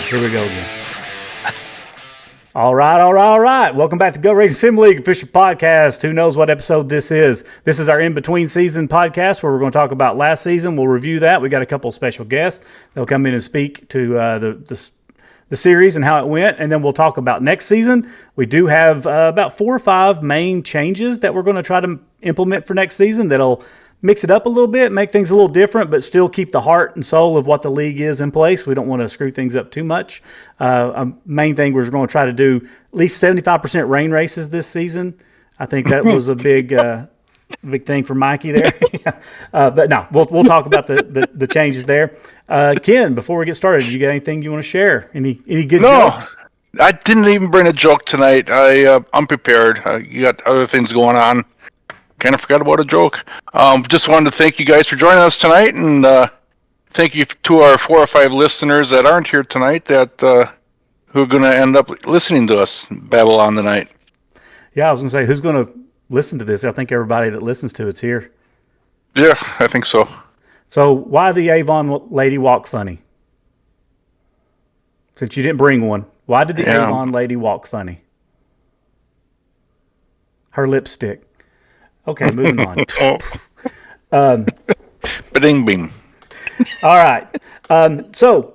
Here we go again. All right. Welcome back to GoRacing Sim League official podcast. Who knows what episode this is? This is our in-between season podcast where we're going to talk about last season. We'll review that. We got a couple of special guests. They'll come in and speak to the series and how it went, and then we'll talk about next season. We do have about 4 or 5 main changes that we're going to try to implement for next season that'll mix it up a little bit, make things a little different, but still keep the heart and soul of what the league is in place. We don't want to screw things up too much. Main thing we're going to try to do at least 75% rain races this season. I think that was a big thing for Mikey there. But no, we'll talk about the changes there. Ken, before we get started, you got anything you want to share? Any good jokes? I didn't even bring a joke tonight. I'm prepared. You got other things going on. Kind of forgot about a joke. Just wanted to thank you guys for joining us tonight, and thank you to our 4 or 5 listeners that aren't here tonight that who are going to end up listening to us babble on tonight. Yeah, I was going to say, who's going to listen to this? I think everybody that listens to it's here. Yeah, I think so. So why the Avon lady walk funny? Since you didn't bring one, why did the Avon lady walk funny? Her lipstick. Okay, moving on. Ba-ding bing. All right. So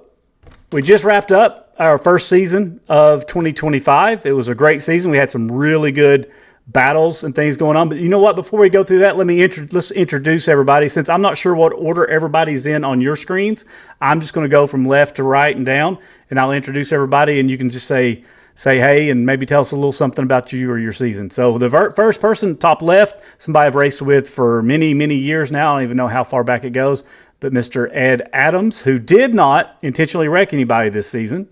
we just wrapped up our first season of 2025. It was a great season. We had some really good battles and things going on. But you know what? Before we go through that, let's introduce everybody. Since I'm not sure what order everybody's in on your screens, I'm just going to go from left to right and down, and I'll introduce everybody, and you can just say hey and maybe tell us a little something about you or your season. So the first person, top left, somebody I've raced with for many, many years now. I don't even know how far back it goes, but Mr. Ed Adams, who did not intentionally wreck anybody this season.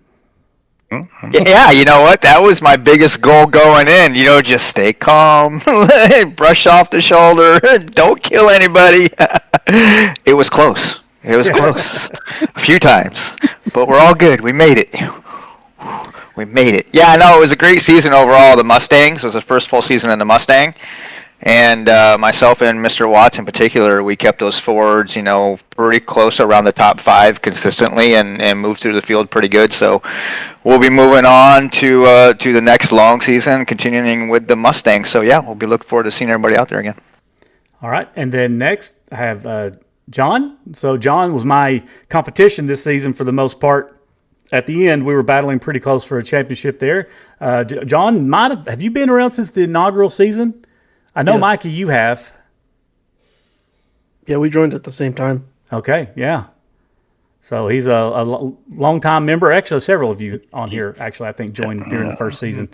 Yeah, you know what? That was my biggest goal going in. Just stay calm, brush off the shoulder, don't kill anybody. It was close. Close a few times, but we're all good. We made it. Yeah, no, it was a great season overall. The Mustangs was the first full season in the Mustang, and myself and Mr. Watts in particular, we kept those Fords, pretty close around the top 5 consistently, and moved through the field pretty good. So we'll be moving on to the next long season, continuing with the Mustang. So yeah, we'll be looking forward to seeing everybody out there again. All right, and then next I have John. So John was my competition this season for the most part. At the end, we were battling pretty close for a championship there. John, have you been around since the inaugural season? I know, yes. Mikey, you have. Yeah, we joined at the same time. Okay, yeah. So he's a long-time member. Actually, several of you on here, I think, joined during the first season.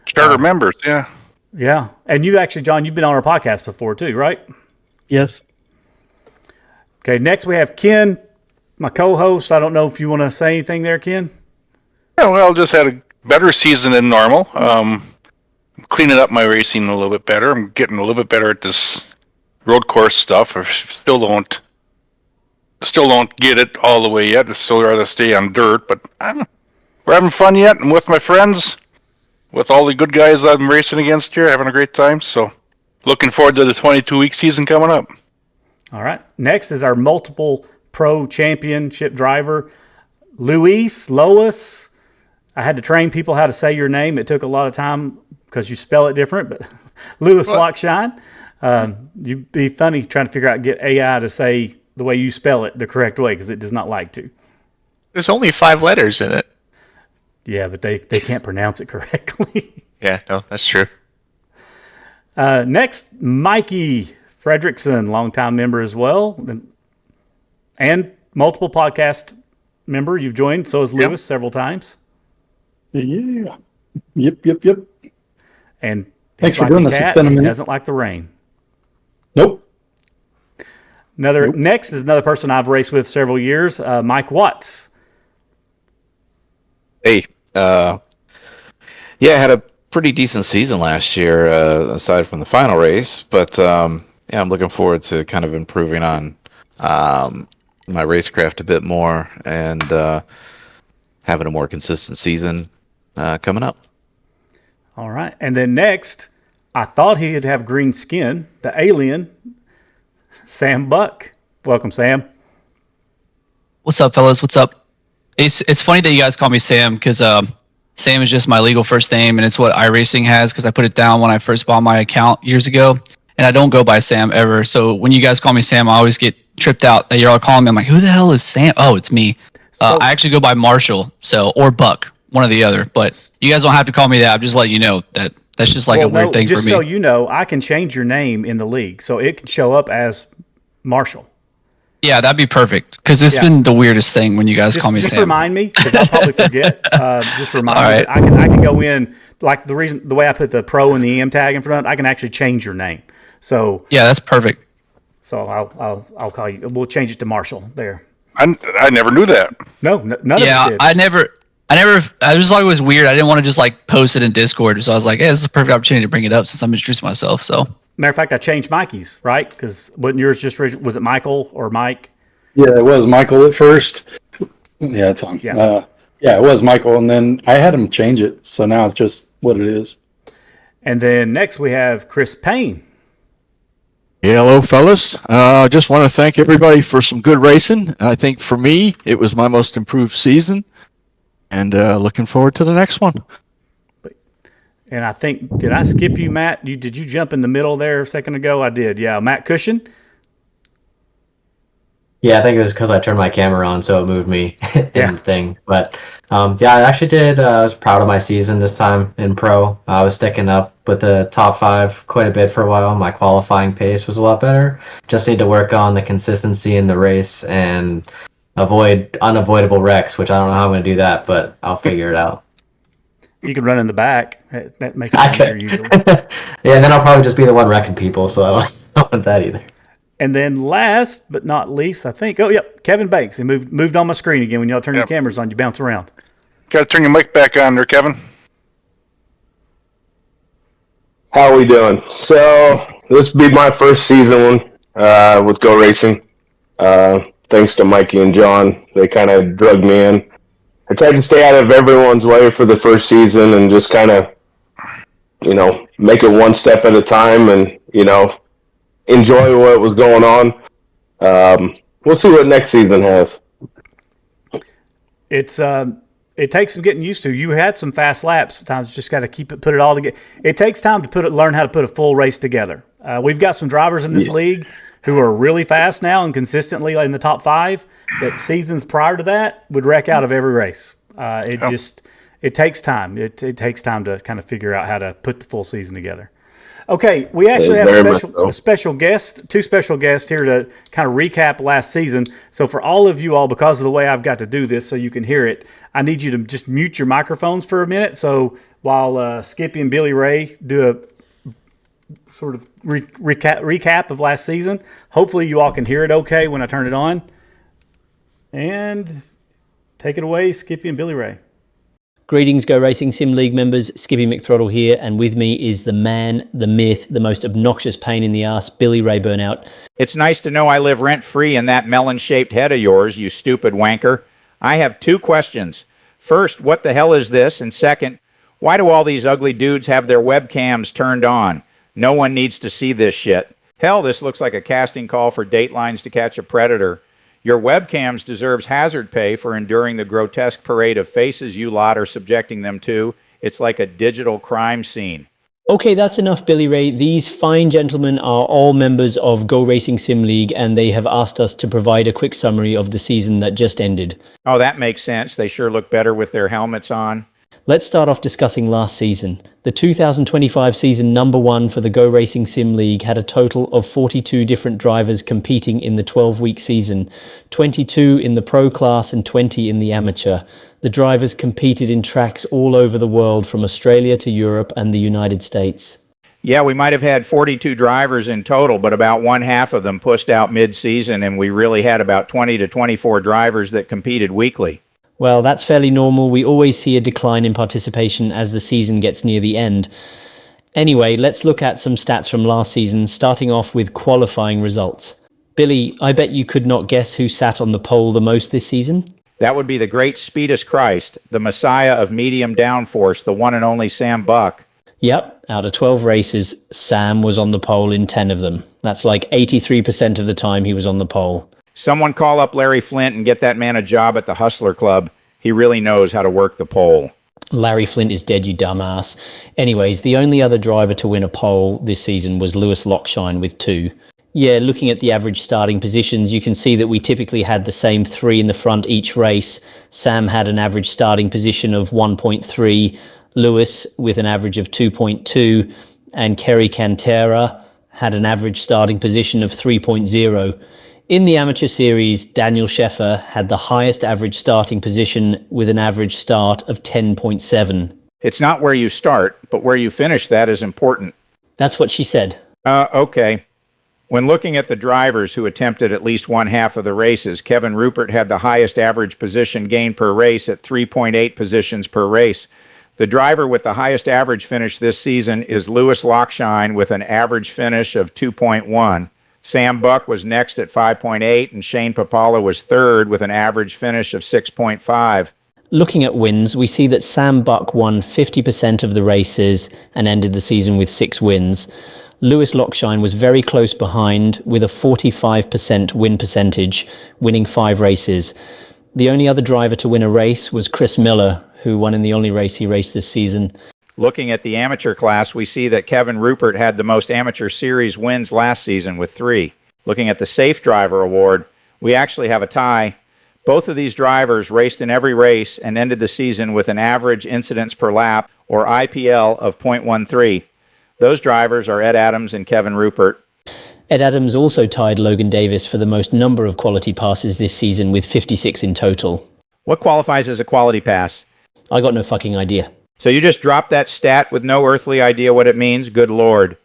Starter members, yeah. Yeah. And you actually, John, you've been on our podcast before too, right? Yes. Okay, next we have Ken, my co-host. I don't know if you want to say anything there, Ken? Yeah, well, just had a better season than normal. Cleaning up my racing a little bit better. I'm getting a little bit better at this road course stuff. I still don't get it all the way yet. I still rather stay on dirt, but we're having fun yet. I'm with my friends, with all the good guys that I'm racing against here, having a great time. So looking forward to the 22-week season coming up. All right. Next is our multiple pro championship driver, Lois. I had to train people how to say your name. It took a lot of time because you spell it different, but Lewis Lockshine. You'd be funny trying to figure out, get AI to say the way you spell it the correct way, because it does not like to. There's only 5 letters in it. Yeah, but they can't pronounce it correctly. Yeah, no, that's true. Next, Mikey Fredrickson, longtime member as well, and multiple podcast member. You've joined, so has Lewis several times. Yeah. Yep. And thanks for doing this. It's been a minute. He doesn't like the rain. Nope. Next is another person I've raced with several years, Mike Watts. Hey, I had a pretty decent season last year, aside from the final race. But I'm looking forward to kind of improving on my racecraft a bit more and having a more consistent season coming up. All right. And then next, I thought he'd have green skin, the alien, Sam Buck. Welcome, Sam. What's up, fellas? What's up? It's funny that you guys call me Sam because Sam is just my legal first name, and it's what iRacing has because I put it down when I first bought my account years ago, and I don't go by Sam ever. So when you guys call me Sam, I always get tripped out that you're all calling me. I'm like, who the hell is Sam? Oh, it's me. I actually go by Marshall, or Buck, one or the other. But you guys don't have to call me that. I'm just letting you know that that's just like a weird thing for me. Just so you know, I can change your name in the league, so it can show up as Marshall. Yeah, that'd be perfect because it's been the weirdest thing when you guys call me Sam. Just remind me because I'll probably forget. Just remind me. I can go in like the way I put the pro and the EM tag in front. I can actually change your name. So yeah, that's perfect. So I'll call you. We'll change it to Marshall there. I never knew that. No, none of us did. I was always weird. I didn't want to just like post it in Discord, so I was like, "Hey, this is a perfect opportunity to bring it up since I'm introducing myself." So, matter of fact, I changed Mikey's, right? Because wasn't yours was it Michael or Mike? Yeah, it was Michael at first. Yeah, it's on. Yeah, it was Michael, and then I had him change it, so now it's just what it is. And then next we have Chris Payne. Yeah, hello, fellas. I just want to thank everybody for some good racing. I think for me, it was my most improved season, and looking forward to the next one. And I think, did I skip you, Matt? Did you jump in the middle there a second ago? I did. Yeah, Matt Cushion. Yeah, I think it was because I turned my camera on, so it moved me in the thing. But I actually did. I was proud of my season this time in pro. I was sticking up with the top 5 quite a bit for a while. My qualifying pace was a lot better. Just need to work on the consistency in the race and avoid unavoidable wrecks, which I don't know how I'm going to do that, but I'll figure it out. You can run in the back. That makes it easier usually. Yeah, then I'll probably just be the one wrecking people, so I don't want that either. And then last but not least, I think, Kevin Banks. He moved on my screen again. When y'all turn your cameras on, you bounce around. Got to turn your mic back on there, Kevin. How are we doing? So this will be my first season with GoRacing. Thanks to Mikey and John, they kind of drugged me in. I tried to stay out of everyone's way for the first season and just kind of, make it one step at a time and, enjoy what was going on. We'll see what next season has. It takes some getting used to. You had some fast laps. Sometimes you just got to put it all together. It takes time to learn how to put a full race together. We've got some drivers in this league who are really fast now and consistently in the top 5 that seasons prior to that would wreck out of every race. It takes time. It takes time to kind of figure out how to put the full season together. Okay, we actually have a special guest, 2 special guests here to kind of recap last season. So for all of you all, because of the way I've got to do this so you can hear it, I need you to just mute your microphones for a minute. So while Skippy and Billy Ray do a sort of recap of last season, hopefully you all can hear it okay when I turn it on. And take it away, Skippy and Billy Ray. Greetings, GoRacing Sim League members. Skippy McThrottle here, and with me is the man, the myth, the most obnoxious pain in the ass, Billy Ray Burnout. It's nice to know I live rent-free in that melon-shaped head of yours, you stupid wanker. I have 2 questions. First, what the hell is this? And second, why do all these ugly dudes have their webcams turned on? No one needs to see this shit. Hell, this looks like a casting call for Datelines to Catch a Predator. Your webcams deserves hazard pay for enduring the grotesque parade of faces you lot are subjecting them to. It's like a digital crime scene. Okay, that's enough, Billy Ray. These fine gentlemen are all members of GoRacing Sim League, and they have asked us to provide a quick summary of the season that just ended. Oh, that makes sense. They sure look better with their helmets on. Let's start off discussing last season. The 2025 season number 1 for the GoRacing Sim League had a total of 42 different drivers competing in the 12-week season, 22 in the pro class and 20 in the amateur. The drivers competed in tracks all over the world, from Australia to Europe and the United States. Yeah, we might have had 42 drivers in total, but about 1/2 of them pushed out mid-season, and we really had about 20 to 24 drivers that competed weekly. Well, that's fairly normal. We always see a decline in participation as the season gets near the end. Anyway, let's look at some stats from last season, starting off with qualifying results. Billy, I bet you could not guess who sat on the pole the most this season? That would be the great Speedus Christ, the messiah of medium downforce, the one and only Sam Buck. Yep, out of 12 races, Sam was on the pole in 10 of them. That's like 83% of the time he was on the pole. Someone call up Larry Flint and get that man a job at the Hustler Club. He really knows how to work the pole. Larry Flint is dead, you dumbass. Anyways, the only other driver to win a pole this season was Lewis Lockshine with 2. Yeah, looking at the average starting positions, you can see that we typically had the same 3 in the front each race. Sam had an average starting position of 1.3, Lewis with an average of 2.2, and Kerry Cantera had an average starting position of 3.0. In the amateur series, Daniel Scheffer had the highest average starting position with an average start of 10.7. It's not where you start, but where you finish that is important. That's what she said. Okay. When looking at the drivers who attempted at least one half of the races, Kevin Rupert had the highest average position gain per race at 3.8 positions per race. The driver with the highest average finish this season is Lewis Lockshine with an average finish of 2.1. Sam Buck was next at 5.8, and Shane Papala was third with an average finish of 6.5. Looking at wins, we see that Sam Buck won 50% of the races and ended the season with 6 wins. Lewis Lockshine was very close behind with a 45% win percentage, winning 5 races. The only other driver to win a race was Chris Miller, who won in the only race he raced this season. Looking at the amateur class, we see that Kevin Rupert had the most amateur series wins last season with 3. Looking at the Safe Driver Award, we actually have a tie. Both of these drivers raced in every race and ended the season with an average incidents per lap, or IPL, of .13. Those drivers are Ed Adams and Kevin Rupert. Ed Adams also tied Logan Davis for the most number of quality passes this season with 56 in total. What qualifies as a quality pass? I got no fucking idea. So you just dropped that stat with no earthly idea what it means? Good Lord.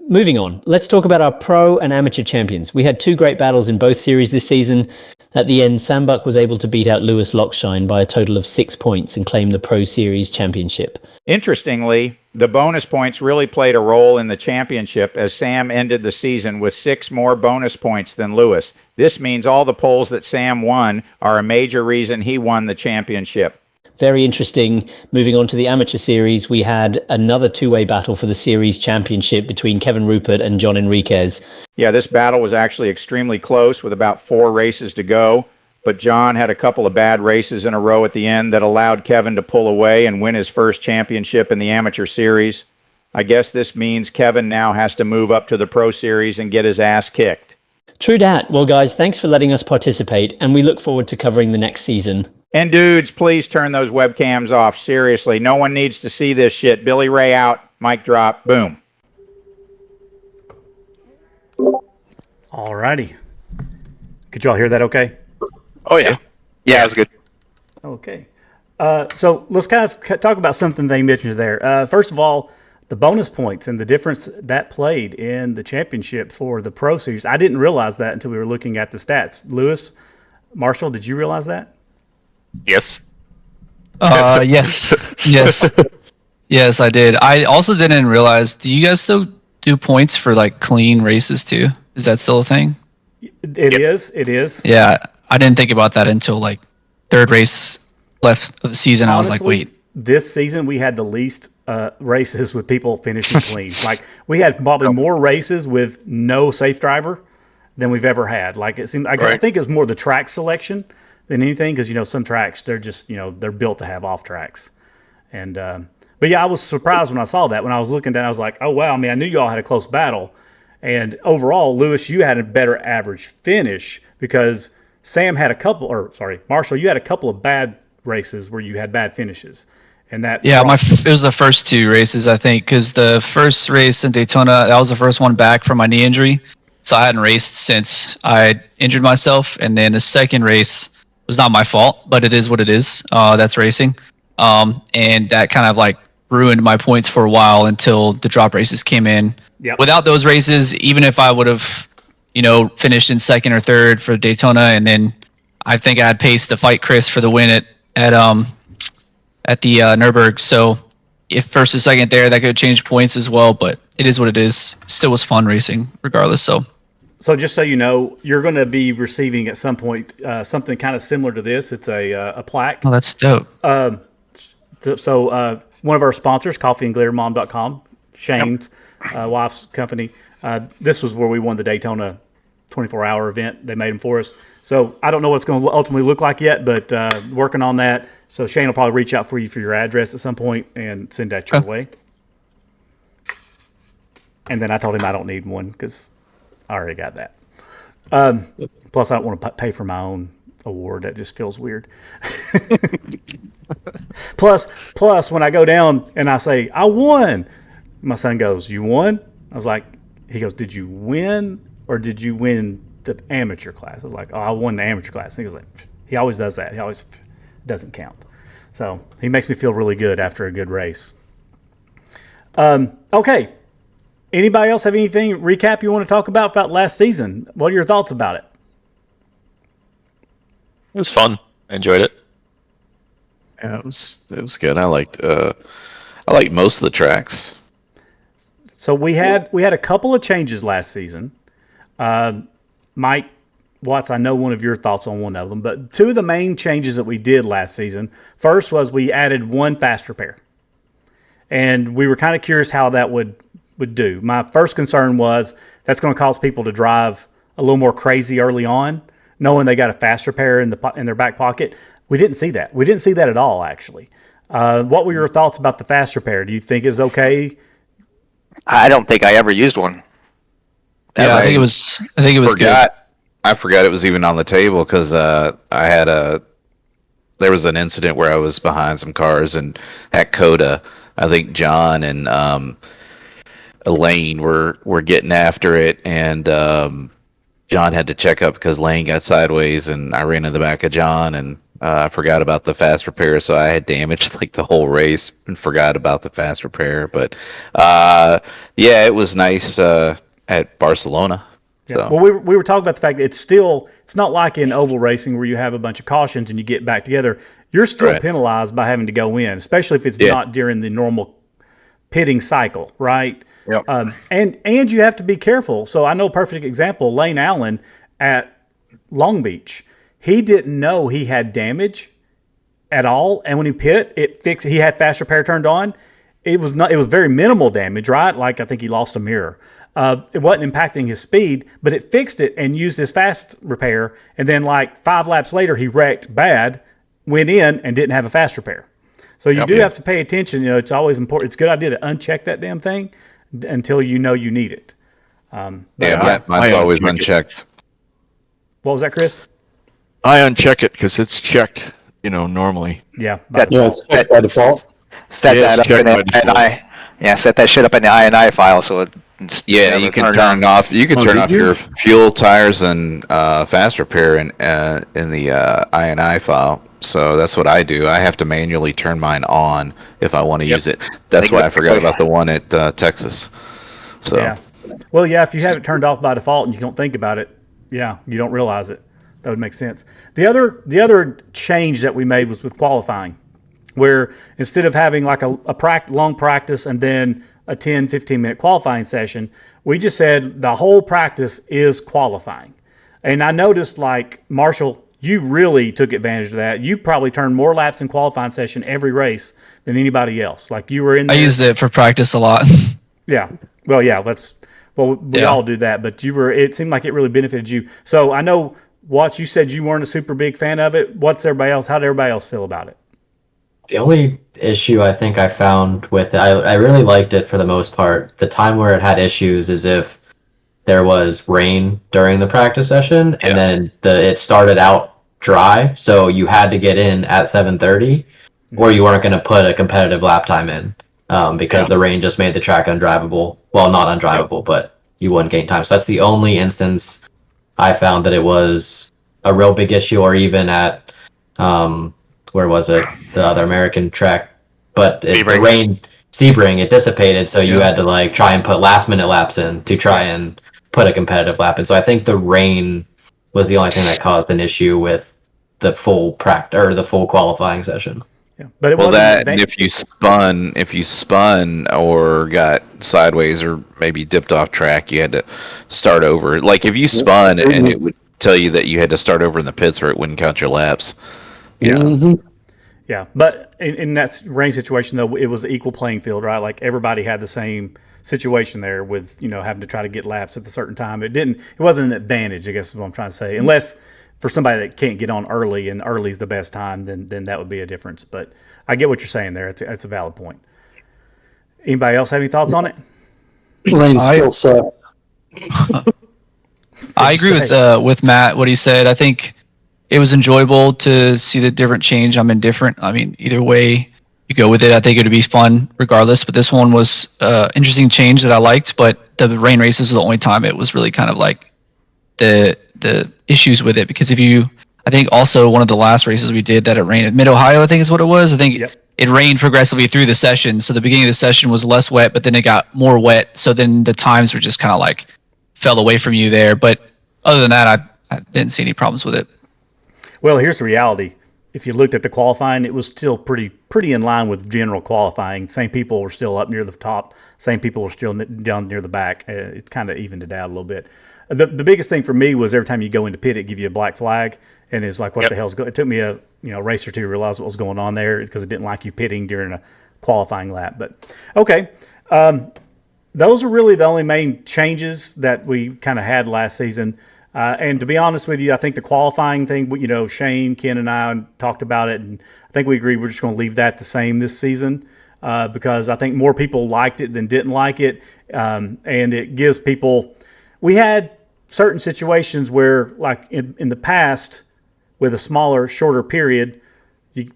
Moving on, let's talk about our pro and amateur champions. We had 2 great battles in both series this season. At the end, Sam Buck was able to beat out Lewis Lockshine by a total of 6 points and claim the Pro Series championship. Interestingly, the bonus points really played a role in the championship, as Sam ended the season with 6 more bonus points than Lewis. This means all the poles that Sam won are a major reason he won the championship. Very interesting. Moving on to the amateur series, we had another 2-way battle for the series championship between Kevin Rupert and John Enriquez. Yeah, this battle was actually extremely close with about 4 races to go, but John had a couple of bad races in a row at the end that allowed Kevin to pull away and win his first championship in the amateur series. I guess this means Kevin now has to move up to the Pro Series and get his ass kicked. True dat. Well, guys, thanks for letting us participate, and we look forward to covering the next season. And dudes, please turn those webcams off. Seriously, no one needs to see this shit. Billy Ray out. Mic drop. Boom. Alrighty. Could y'all hear that okay? Oh, yeah. Yeah, it was good. Okay. So let's kind of talk about something they mentioned there. First of all, the bonus points and the difference that played in the championship for the Pro Series. I didn't realize that until we were looking at the stats. Lewis, Marshall, did you realize that? Yes. Yes. Yes, I did. I also didn't realize, do you guys still do points for like clean races too? Is that still a thing? It is. Yeah, I didn't think about that until like 3rd race left of the season. Honestly, I was like, wait. This season we had the least races with people finishing clean. Like we had probably more races with no safe driver than we've ever had. Like it seemed, I think it was more the track selection than anything, because some tracks, they're just they're built to have off tracks. And but yeah, I was surprised when I saw that. When I was looking down, I was like, oh wow. I mean, I knew y'all had a close battle, and overall, Lewis, you had a better average finish because Sam had Marshall, you had a couple of bad races where you had bad finishes, and that it was the first 2 races, I think, because the first race in Daytona, that was the first one back from my knee injury, so I hadn't raced since I injured myself, and then the second race was not my fault, but it is what it is. That's racing. And that kind of like ruined my points for a while until the drop races came in. Yep. Without those races, even if I would have, finished in 2nd or 3rd for Daytona, and then I think I had pace to fight Chris for the win at the Nürburgring. So if 1st or 2nd there, that could change points as well, but it is what it is. Still was fun racing regardless. So just so you know, you're going to be receiving at some point something kind of similar to this. It's a plaque. Oh, that's dope. So one of our sponsors, coffeeandglittermom.com, Shane's wife's company, this was where we won the Daytona 24-hour event. They made them for us. So I don't know what it's going to ultimately look like yet, but working on that. So Shane will probably reach out for you for your address at some point and send that your way. And then I told him I don't need one because I already got that. Plus, I don't want to pay for my own award. That just feels weird. Plus, when I go down and I say, I won, my son goes, you won? I was like, he goes, did you win or did you win the amateur class? I was like, oh, I won the amateur class. And he goes like, he always does that. He always doesn't count. So he makes me feel really good after a good race. Okay. Anybody else have anything recap you want to talk about last season? What are your thoughts about it? It was fun. I enjoyed it. Yeah, it was good. I liked most of the tracks. So we had a couple of changes last season. Mike Watts, I know one of your thoughts on one of them, but two of the main changes that we did last season. First was we added one fast repair, and we were kind of curious how that would do. My first concern was that's going to cause people to drive a little more crazy early on, knowing they got a fast repair in their back pocket. We didn't see that. We didn't see that at all, actually. What were your thoughts about the fast repair? Do you think it's okay? I don't think I ever used one. Yeah, I think it was good. I forgot it was even on the table because there was an incident where I was behind some cars and at Coda, I think John and Elaine were getting after it, and John had to check up because Lane got sideways, and I ran in the back of John, and I forgot about the fast repair, so I had damaged like the whole race and forgot about the fast repair. But yeah, it was nice at Barcelona. Yeah. So. Well, we were talking about the fact that it's not like in oval racing where you have a bunch of cautions and you get back together. You're still penalized by having to go in, especially if it's not during the normal pitting cycle, right? Yep. And you have to be careful. So I know a perfect example, Lane Allen at Long Beach. He didn't know he had damage at all, and when he pit, he had fast repair turned on. It was very minimal damage, right? Like I think he lost a mirror. It wasn't impacting his speed, but it fixed it and used his fast repair. And then like 5 laps later, he wrecked bad, went in and didn't have a fast repair. So you have to pay attention. You know, it's always important. It's a good idea to uncheck that damn thing until you know you need it. Mine's always unchecked. What was that, Chris? I uncheck it because it's checked, normally. Yeah. It's set by default. Set that up in the INI. Yeah, set that shit up in the INI file so you can turn off. You can turn off your fuel, tires, and fast repair in the INI file. So that's what I do. I have to manually turn mine on if I want to use it. That's why I forgot about the one at Texas. So. Yeah. Well, yeah. If you have it turned off by default and you don't think about it, you don't realize it. That would make sense. The other change that we made was with qualifying, where instead of having like a long practice and then a 10, 15-minute qualifying session, we just said the whole practice is qualifying. And I noticed, like, Marshall, you really took advantage of that. You probably turned more laps in qualifying session every race than anybody else. Like, you were in there. I used it for practice a lot. Yeah. Well, yeah, we all do that, but it seemed like it really benefited you. So I know, Watts, you said you weren't a super big fan of it. How did everybody else feel about it? The only issue I think I found with it, I really liked it for the most part. The time where it had issues is if there was rain during the practice session, and then it started out dry, so you had to get in at 7:30, or you weren't going to put a competitive lap time in because the rain just made the track undrivable. Well, not undrivable, but you wouldn't gain time. So that's the only instance I found that it was a real big issue, or even at where was it? The other American track. But the rain, Sebring, it dissipated, so you had to like try and put last minute laps in to try and put a competitive lap in. So I think the rain was the only thing that caused an issue with the full practice or the full qualifying session. Yeah, but if you spun or got sideways or maybe dipped off track, you had to start over. Like if you spun and it would tell you that you had to start over in the pits or it wouldn't count your laps. Yeah. Yeah. But in that rain situation, though, it was an equal playing field, right? Like everybody had the same situation there with having to try to get laps at a certain time. It wasn't an advantage, I guess is what I'm trying to say. Unless for somebody that can't get on early and early is the best time, then that would be a difference. But I get what you're saying there. It's a valid point. Anybody else have any thoughts on it? Rain still sucks. I agree with Matt, what he said. I think it was enjoyable to see the different change. I'm indifferent. I mean, either way you go with it, I think it would be fun regardless. But this one was interesting change that I liked. But the rain races were the only time it was really kind of like the issues with it. Because I think also one of the last races we did that it rained at Mid-Ohio, I think is what it was. I think it rained progressively through the session. So the beginning of the session was less wet, but then it got more wet. So then the times were just kind of like fell away from you there. But other than that, I didn't see any problems with it. Well, here's the reality. If you looked at the qualifying, it was still pretty in line with general qualifying. Same people were still up near the top. Same people were still down near the back. It kind of evened it out a little bit. The biggest thing for me was every time you go into pit, it give you a black flag, and it's like, what the hell's going? It took me a race or two to realize what was going on there because it didn't like you pitting during a qualifying lap. But okay, those are really the only main changes that we kind of had last season. And to be honest with you, I think the qualifying thing, Shane, Ken, and I talked about it, and I think we agreed we're just going to leave that the same this season because I think more people liked it than didn't like it, and it gives people. We had certain situations where, like in the past, with a smaller, shorter period,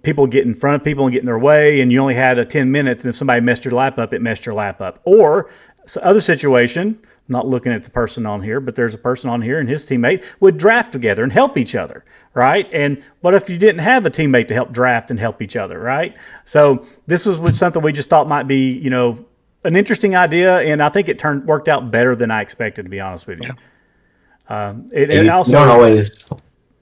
people get in front of people and get in their way, and you only had a 10 minutes, and if somebody messed your lap up, it messed your lap up. Or other situation. Not looking at the person on here, but there's a person on here and his teammate would draft together and help each other, right? And what if you didn't have a teammate to help draft and help each other, right? So this was something we just thought might be, an interesting idea, and I think it worked out better than I expected, to be honest with you. It also you don't always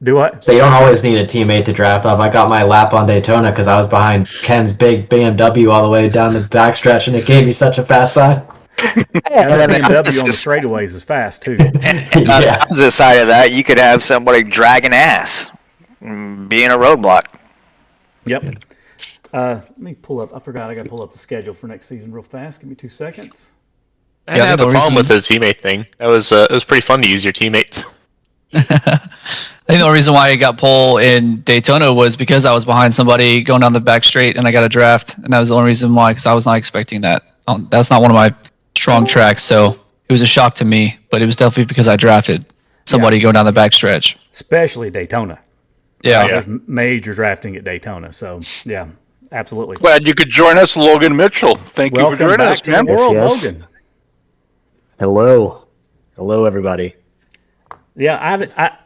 do what? So you don't always need a teammate to draft off. I got my lap on Daytona because I was behind Ken's big BMW all the way down the backstretch, and it gave me such a fast time. Yeah, the BMW on the straightaways is fast too. On the opposite side of that, you could have somebody dragging ass, being a roadblock. Yep. Let me pull up. I forgot I got to pull up the schedule for next season real fast. Give me 2 seconds. I didn't have a problem with the teammate thing. It was pretty fun to use your teammates. I think the only reason why I got pole in Daytona was because I was behind somebody going down the back straight and I got a draft, and that was the only reason why, because I was not expecting that. That's not one of my strong tracks, so it was a shock to me, but it was definitely because I drafted somebody going down the back stretch. Especially Daytona. Yeah. There's major drafting at Daytona, so yeah, absolutely. Glad you could join us, Logan Mitchell. Thank you for joining us, man. Logan. Hello, everybody. Yeah,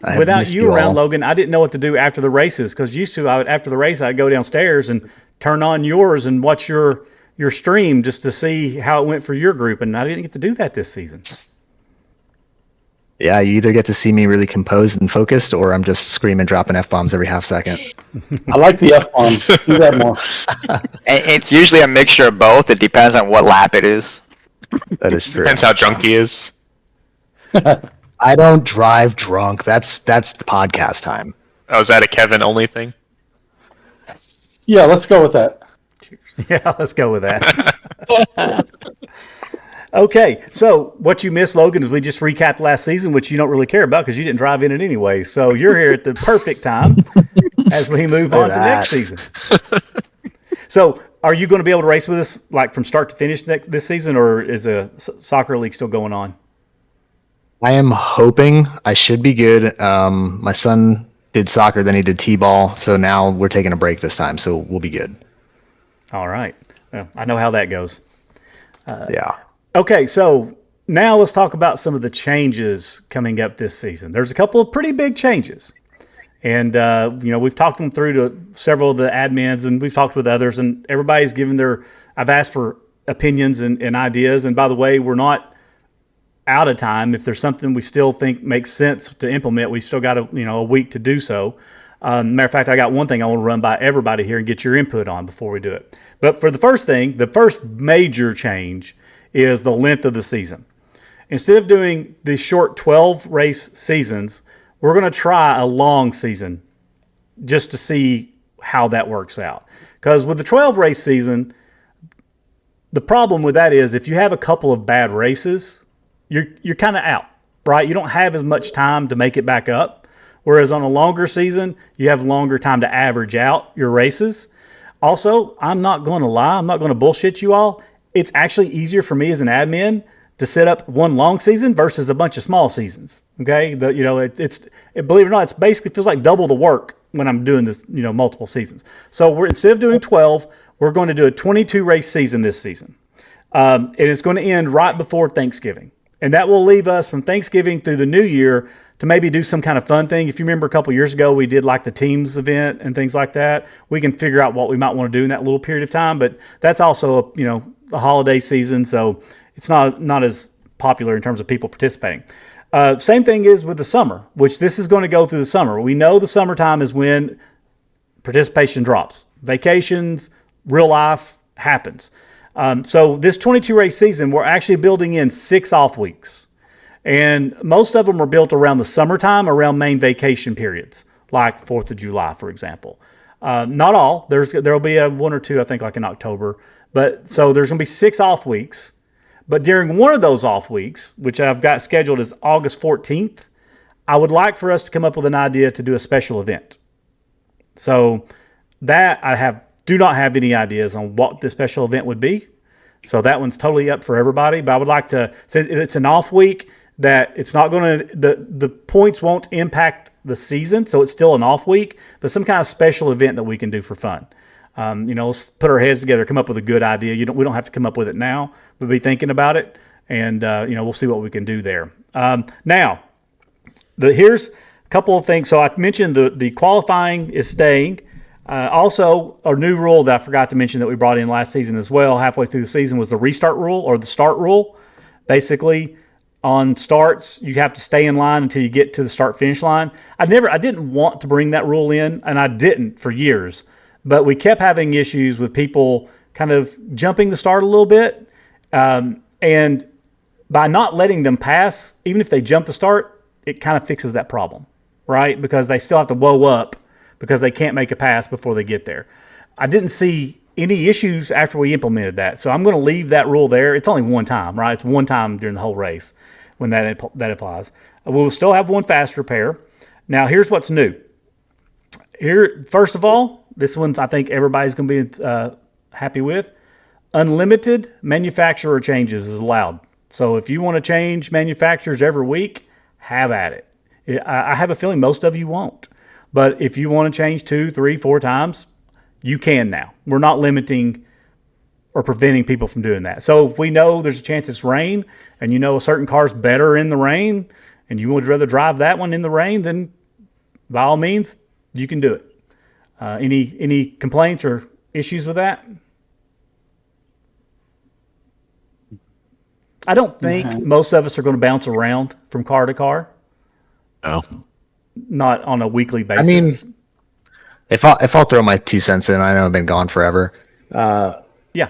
I without you around, Logan, I didn't know what to do after the races because used to, after the race, I'd go downstairs and turn on yours and watch your stream just to see how it went for your group, and I didn't get to do that this season. Yeah, you either get to see me really composed and focused, or I'm just screaming, dropping F-bombs every half second. I like the F-bomb. Do that more. It's usually a mixture of both. It depends on what lap it is. That is true. Depends how drunk he is. I don't drive drunk. That's the podcast time. Oh, is that a Kevin only thing? Yeah, let's go with that. Yeah, let's go with that. Okay, so what you missed, Logan, is we just recapped last season, which you don't really care about because you didn't drive in it anyway. So you're here at the perfect time as we move on to next season. So are you going to be able to race with us like from start to finish this season, or is the soccer league still going on? I am hoping I should be good. My son did soccer, then he did t-ball, so now we're taking a break this time, so we'll be good. All right. Well, I know how that goes. Yeah. Okay, so now let's talk about some of the changes coming up this season. There's a couple of pretty big changes. And, we've talked them through to several of the admins, and we've talked with others, and everybody's given I've asked for opinions and ideas. And by the way, we're not out of time. If there's something we still think makes sense to implement, we still got a week to do so. Matter of fact, I got one thing I want to run by everybody here and get your input on before we do it. But for the first thing, the first major change is the length of the season. Instead of doing these short 12 race seasons, we're going to try a long season just to see how that works out. Because with the 12 race season, The problem with that is if you have a couple of bad races, you're kind of out, right? You don't have as much time to make it back up. Whereas on a longer season, you have longer time to average out your races. Also, I'm not going to lie. I'm not going to bullshit you all. It's actually easier for me as an admin to set up one long season versus a bunch of small seasons. Okay, it's believe it or not, it's basically feels like double the work when I'm doing this, multiple seasons. So instead of doing 12, we're going to do a 22 race season this season, and it's going to end right before Thanksgiving, and that will leave us from Thanksgiving through the New Year to maybe do some kind of fun thing. If you remember a couple years ago, we did like the teams event and things like that. We can figure out what we might want to do in that little period of time, but that's also a holiday season, so it's not as popular in terms of people participating. Same thing is with the summer, which this is going to go through the summer. We know the summertime is when participation drops. Vacations, real life happens. So this 22 race season, we're actually building in 6 off weeks. And most of them are built around the summertime, around main vacation periods, like 4th of July, for example. Not all. There'll be one or two, I think, like in October. But so there's going to be 6 off weeks. But during one of those off weeks, which I've got scheduled as August 14th, I would like for us to come up with an idea to do a special event. So that do not have any ideas on what the special event would be. So that one's totally up for everybody. But I would like to say it's an off week that it's not going to, the points won't impact the season. So it's still an off week, but some kind of special event that we can do for fun. Let's put our heads together, come up with a good idea. We don't have to come up with it now, but be thinking about it, and we'll see what we can do there. Now, here's a couple of things. So I mentioned the qualifying is staying. Also, a new rule that I forgot to mention that we brought in last season as well, halfway through the season, was the restart rule or the start rule. Basically, on starts, you have to stay in line until you get to the start-finish line. I didn't want to bring that rule in, and I didn't for years. But we kept having issues with people kind of jumping the start a little bit. And by not letting them pass, even if they jump the start, it kind of fixes that problem, right? Because they still have to whoa up because they can't make a pass before they get there. I didn't see any issues after we implemented that. So I'm going to leave that rule there. It's only one time, right? It's one time during the whole race when that applies. We'll still have one fast repair. Now, here's what's new. Here, first of all, this one I think everybody's going to be happy with. Unlimited manufacturer changes is allowed. So if you want to change manufacturers every week, have at it. I have a feeling most of you won't. But if you want to change 2, 3, 4 times, you can now. We're not limiting or preventing people from doing that. So if we know there's a chance it's rain and a certain car's better in the rain and you would rather drive that one in the rain, then by all means, you can do it. Any complaints or issues with that? I don't think most of us are going to bounce around from car to car. No. Not on a weekly basis. I mean, if I'll throw my 2 cents in, I know I've been gone forever. Yeah.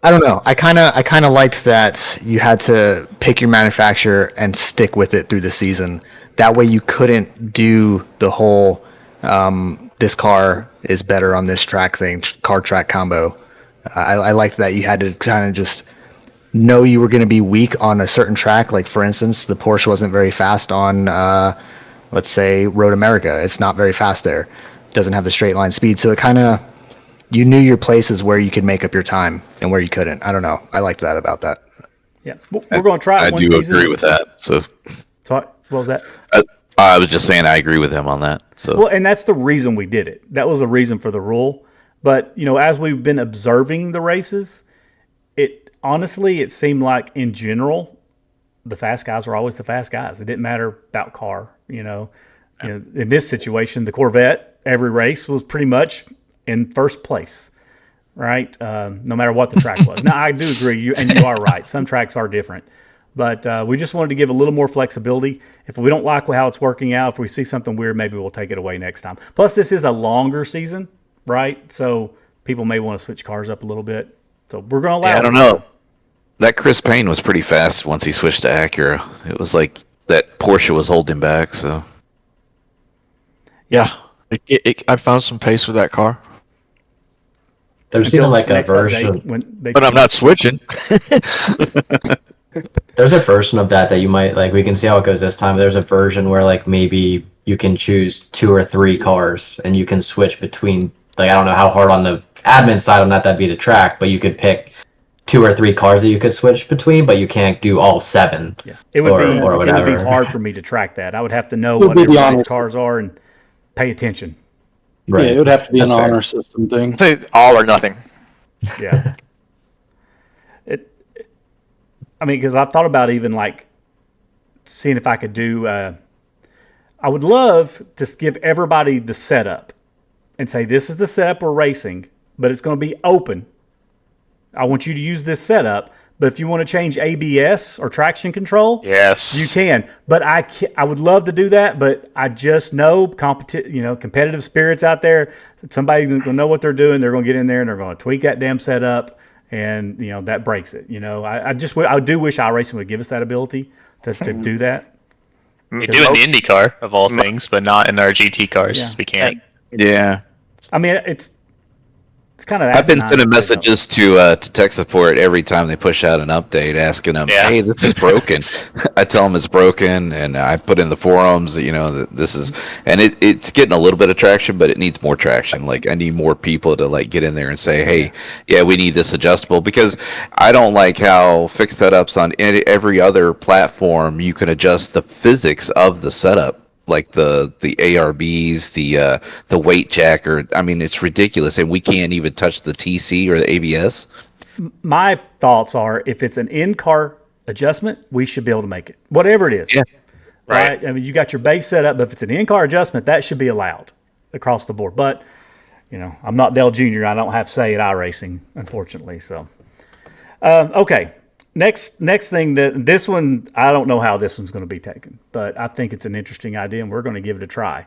I don't know. I kind of liked that you had to pick your manufacturer and stick with it through the season. That way you couldn't do the whole this car is better on this track thing, car track combo. I liked that you had to kind of just know you were going to be weak on a certain track. Like, for instance, the Porsche wasn't very fast on, let's say, Road America. It's not very fast there. It doesn't have the straight line speed. So it kind of, you knew your places where you could make up your time and where you couldn't. I don't know. I liked that about that. Yeah. We're going to try it I do agree with that. So what was that? I was just saying I agree with him on that. So well, and that's the reason we did it. That was the reason for the rule. But, as we've been observing the races, it seemed like in general, the fast guys were always the fast guys. It didn't matter about car, in this situation, the Corvette, every race was pretty much in first place, right? No matter what the track was. Now, I do agree, you are right. Some tracks are different. But we just wanted to give a little more flexibility. If we don't like how it's working out, if we see something weird, maybe we'll take it away next time. Plus, this is a longer season, right? So people may want to switch cars up a little bit. So we're going to allow it. I don't know. That Chris Payne was pretty fast once he switched to Acura. It was like that Porsche was holding back. So yeah, I found some pace with that car. There's even like a next version. But I'm not switching. There's a version of that you might like. We can see how it goes this time. There's a version where like maybe you can choose 2 or 3 cars and you can switch between. Like I don't know how hard on the admin side on that'd be to track, but you could pick 2 or 3 cars that you could switch between, but you can't do all 7. Yeah, it would be or whatever. It would be hard for me to track that. I would have to know what everybody's cars are and pay attention. Right. Yeah, it would have to be an honor system thing. Say all or nothing. Yeah. I mean, because I've thought about even like seeing if I could do. I would love to give everybody the setup and say, this is the setup we're racing, but it's going to be open. I want you to use this setup, but if you want to change ABS or traction control, yes, you can. But I would love to do that, but I just know competitive spirits out there. Somebody's going to know what they're doing. They're going to get in there and they're going to tweak that damn setup. And that breaks it. I do wish iRacing would give us that ability to do that. You do in the IndyCar of all things, but not in our GT cars. Yeah. We can't. Yeah. I mean, it's kind of. I've been sending messages to tech support every time they push out an update, asking them, "Hey, this is broken." I tell them it's broken, and I put in the forums, that this is, and it's getting a little bit of traction, but it needs more traction. Like I need more people to like get in there and say, "Hey, yeah, we need this adjustable," because I don't like how fixed setups on every other platform you can adjust the physics of the setup. Like the ARBs, the weight jacker. I mean, it's ridiculous, and we can't even touch the TC or the ABS. My thoughts are, if it's an in-car adjustment, we should be able to make it, whatever it is. Yeah, right. I mean, you got your base set up, but if it's an in-car adjustment, that should be allowed across the board. But I'm not Dale Jr. I don't have say at iRacing, unfortunately. So, okay. Next thing, this one, I don't know how this one's going to be taken, but I think it's an interesting idea, and we're going to give it a try.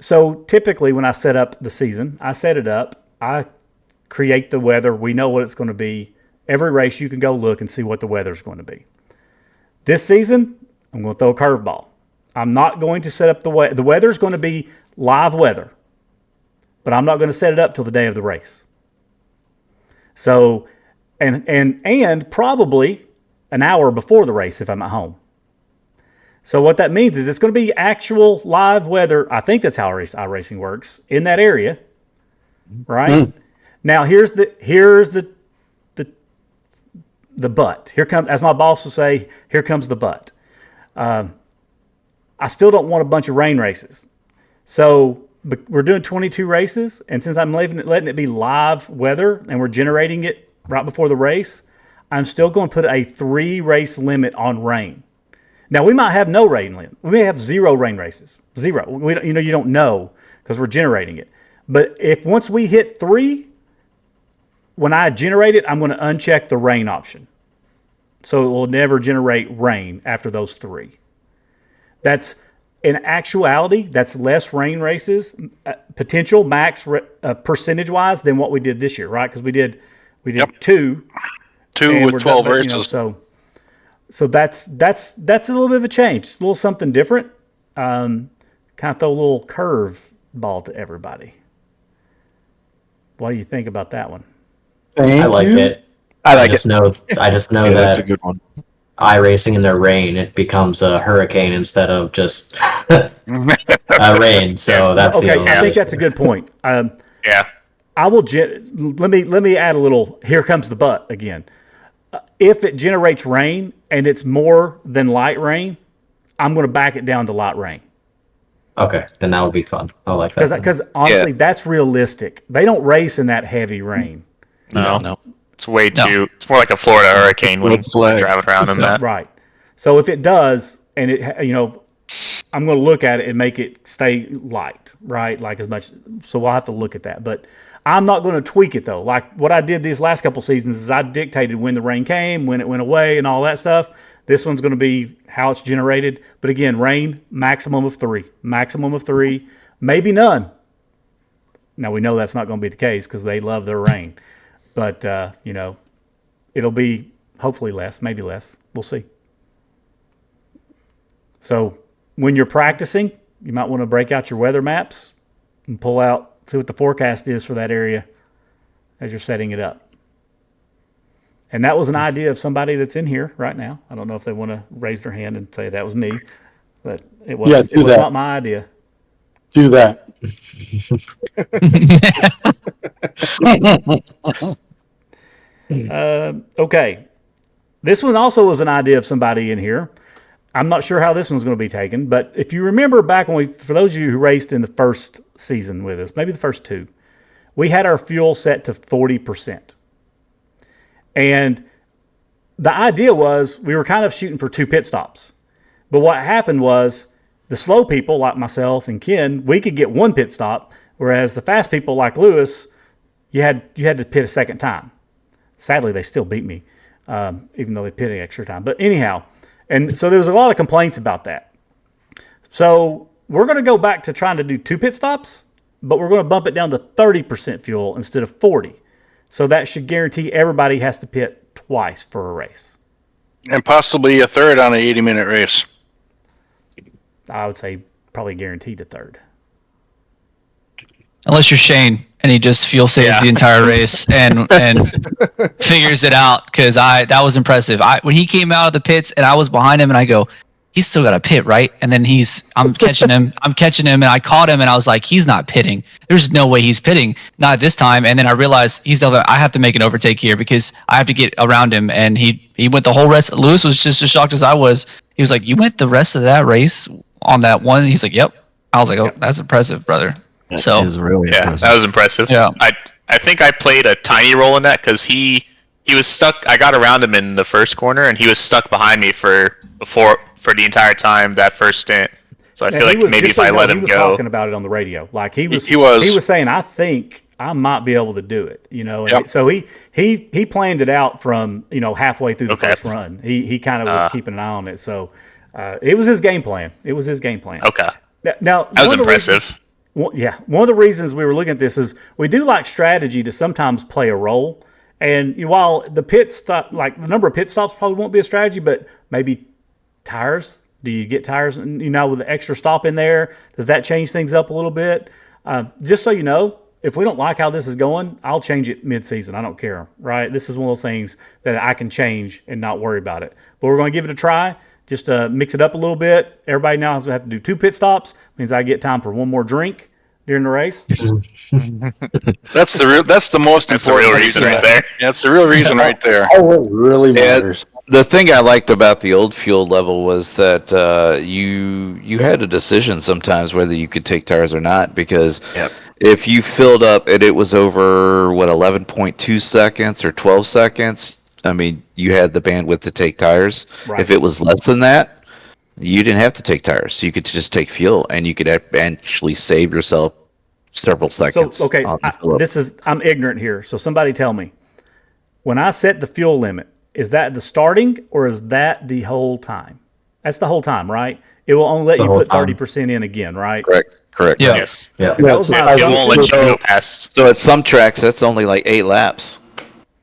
So typically when I set up the season, I set it up, I create the weather, we know what it's going to be. Every race you can go look and see what the weather's going to be. This season, I'm going to throw a curveball. I'm not going to set up the weather. The weather's going to be live weather, but I'm not going to set it up till the day of the race. So... And probably an hour before the race if I'm at home. So what that means is it's going to be actual live weather. I think that's how iRacing works in that area, right? Now here's the but. Here comes, as my boss will say, here comes the but. I still don't want a bunch of rain races. So we're doing 22 races, and since I'm letting it be live weather and we're generating it right before the race, I'm still going to put a 3 race limit on rain. Now we might have no rain limit. We may have 0 rain races. 0. You don't know because we're generating it. But if once we hit 3, when I generate it, I'm going to uncheck the rain option. So it will never generate rain after those 3. That's in actuality, that's less rain races, potential max percentage wise than what we did this year, right? Because we did 2 with 12 races. So that's a little bit of a change. It's a little something different. Kind of throw a little curve ball to everybody. What do you think about that one? I like it. I just know that that's a good one. iRacing in their rain, it becomes a hurricane instead of just rain. So that's okay. I think that's a good point. Yeah. I will. Let me add a little. Here comes the but again. If it generates rain and it's more than light rain, I'm going to back it down to light rain. Okay, then that would be fun. I like that. Because honestly, that's realistic. They don't race in that heavy rain. No. It's way too. It's more like a Florida hurricane when you're driving around in that. Right. So if it does, and I'm going to look at it and make it stay light, right? Like as much. So we'll have to look at that, but I'm not going to tweak it though. Like what I did these last couple seasons is I dictated when the rain came, when it went away, and all that stuff. This one's going to be how it's generated. But again, rain, maximum of 3. Maximum of 3, maybe none. Now we know that's not going to be the case because they love their rain. But, it'll be hopefully less, maybe less. We'll see. So when you're practicing, you might want to break out your weather maps and pull out, see what the forecast is for that area as you're setting it up. And that was an idea of somebody that's in here right now. I don't know if they want to raise their hand and say that was me, but it was, it was not my idea. Do that. Okay. This one also was an idea of somebody in here. I'm not sure how this one's going to be taken, but if you remember back when for those of you who raced in the first season with us, maybe the first two, we had our fuel set to 40%. And the idea was we were kind of shooting for 2 pit stops. But what happened was the slow people like myself and Ken, we could get 1 pit stop, whereas the fast people like Lewis, you had to pit a second time. Sadly, they still beat me, even though they pitted extra time. But anyhow, and so there was a lot of complaints about that. So we're going to go back to trying to do 2 pit stops, but we're going to bump it down to 30% fuel instead of 40. So that should guarantee everybody has to pit twice for a race. And possibly a third on an 80-minute race. I would say probably guaranteed a third. Unless you're Shane and he just fuel saves the entire race and figures it out, because that was impressive. When he came out of the pits and I was behind him and I go, he's still got a pit, right? And then I'm catching him and I caught him and I was like, he's not pitting. There's no way he's pitting, not this time. And then I realized I have to make an overtake here because I have to get around him. And he went the whole rest. Lewis was just as shocked as I was. He was like, you went the rest of that race on that one? He's like, yep. I was like, oh, that's impressive, brother. That is really impressive. That was impressive. Yeah. I think I played a tiny role in that because he was stuck. I got around him in the first corner and he was stuck behind me for the entire time that first stint. So I feel like maybe if I let him go, he was talking about it on the radio. Like he was saying, I think I might be able to do it. And so he planned it out from halfway through the first run. He kind of was keeping an eye on it. So it was his game plan. Okay. Now that was impressive. One of the reasons we were looking at this is we do like strategy to sometimes play a role. And while the pit stop, like the number of pit stops probably won't be a strategy, but maybe tires. Do you get tires, with the extra stop in there? Does that change things up a little bit? Just so you know, if we don't like how this is going, I'll change it mid-season. I don't care, right? This is one of those things that I can change and not worry about it. But we're going to give it a try. Just mix it up a little bit. Everybody now has to have to do 2 pit stops. Means I get time for 1 more drink during the race. That's the most important real reason right there. That's the real reason right there. Oh, it really matters. The thing I liked about the old fuel level was that you had a decision sometimes whether you could take tires or not, because if you filled up and it was over 11.2 seconds or 12 seconds, I mean, you had the bandwidth to take tires. Right. If it was less than that, you didn't have to take tires. You could just take fuel, and you could actually save yourself several seconds. So, okay, I'm ignorant here. So somebody tell me, when I set the fuel limit, is that the starting or is that the whole time? That's the whole time, right? It will only let you put 30% in again, right? Correct. Yeah. Yes. Yeah. It won't let you go past. So at some tracks, that's only like 8 laps.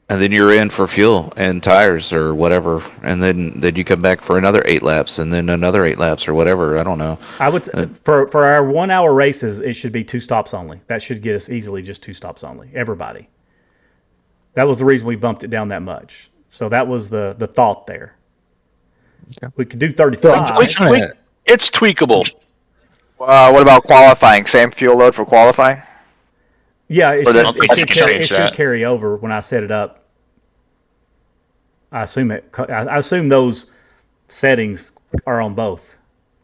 And then you're in for fuel and tires or whatever, and then you come back for another 8 laps, and then another 8 laps or whatever. I don't know. I would for our 1 hour races, it should be 2 stops only. That should get us easily just 2 stops only. Everybody. That was the reason we bumped it down that much. So that was the thought there. Okay. We could do 35. It's tweakable. What about qualifying? Same fuel load for qualifying? Yeah, it should carry over when I set it up. I assume those settings are on both.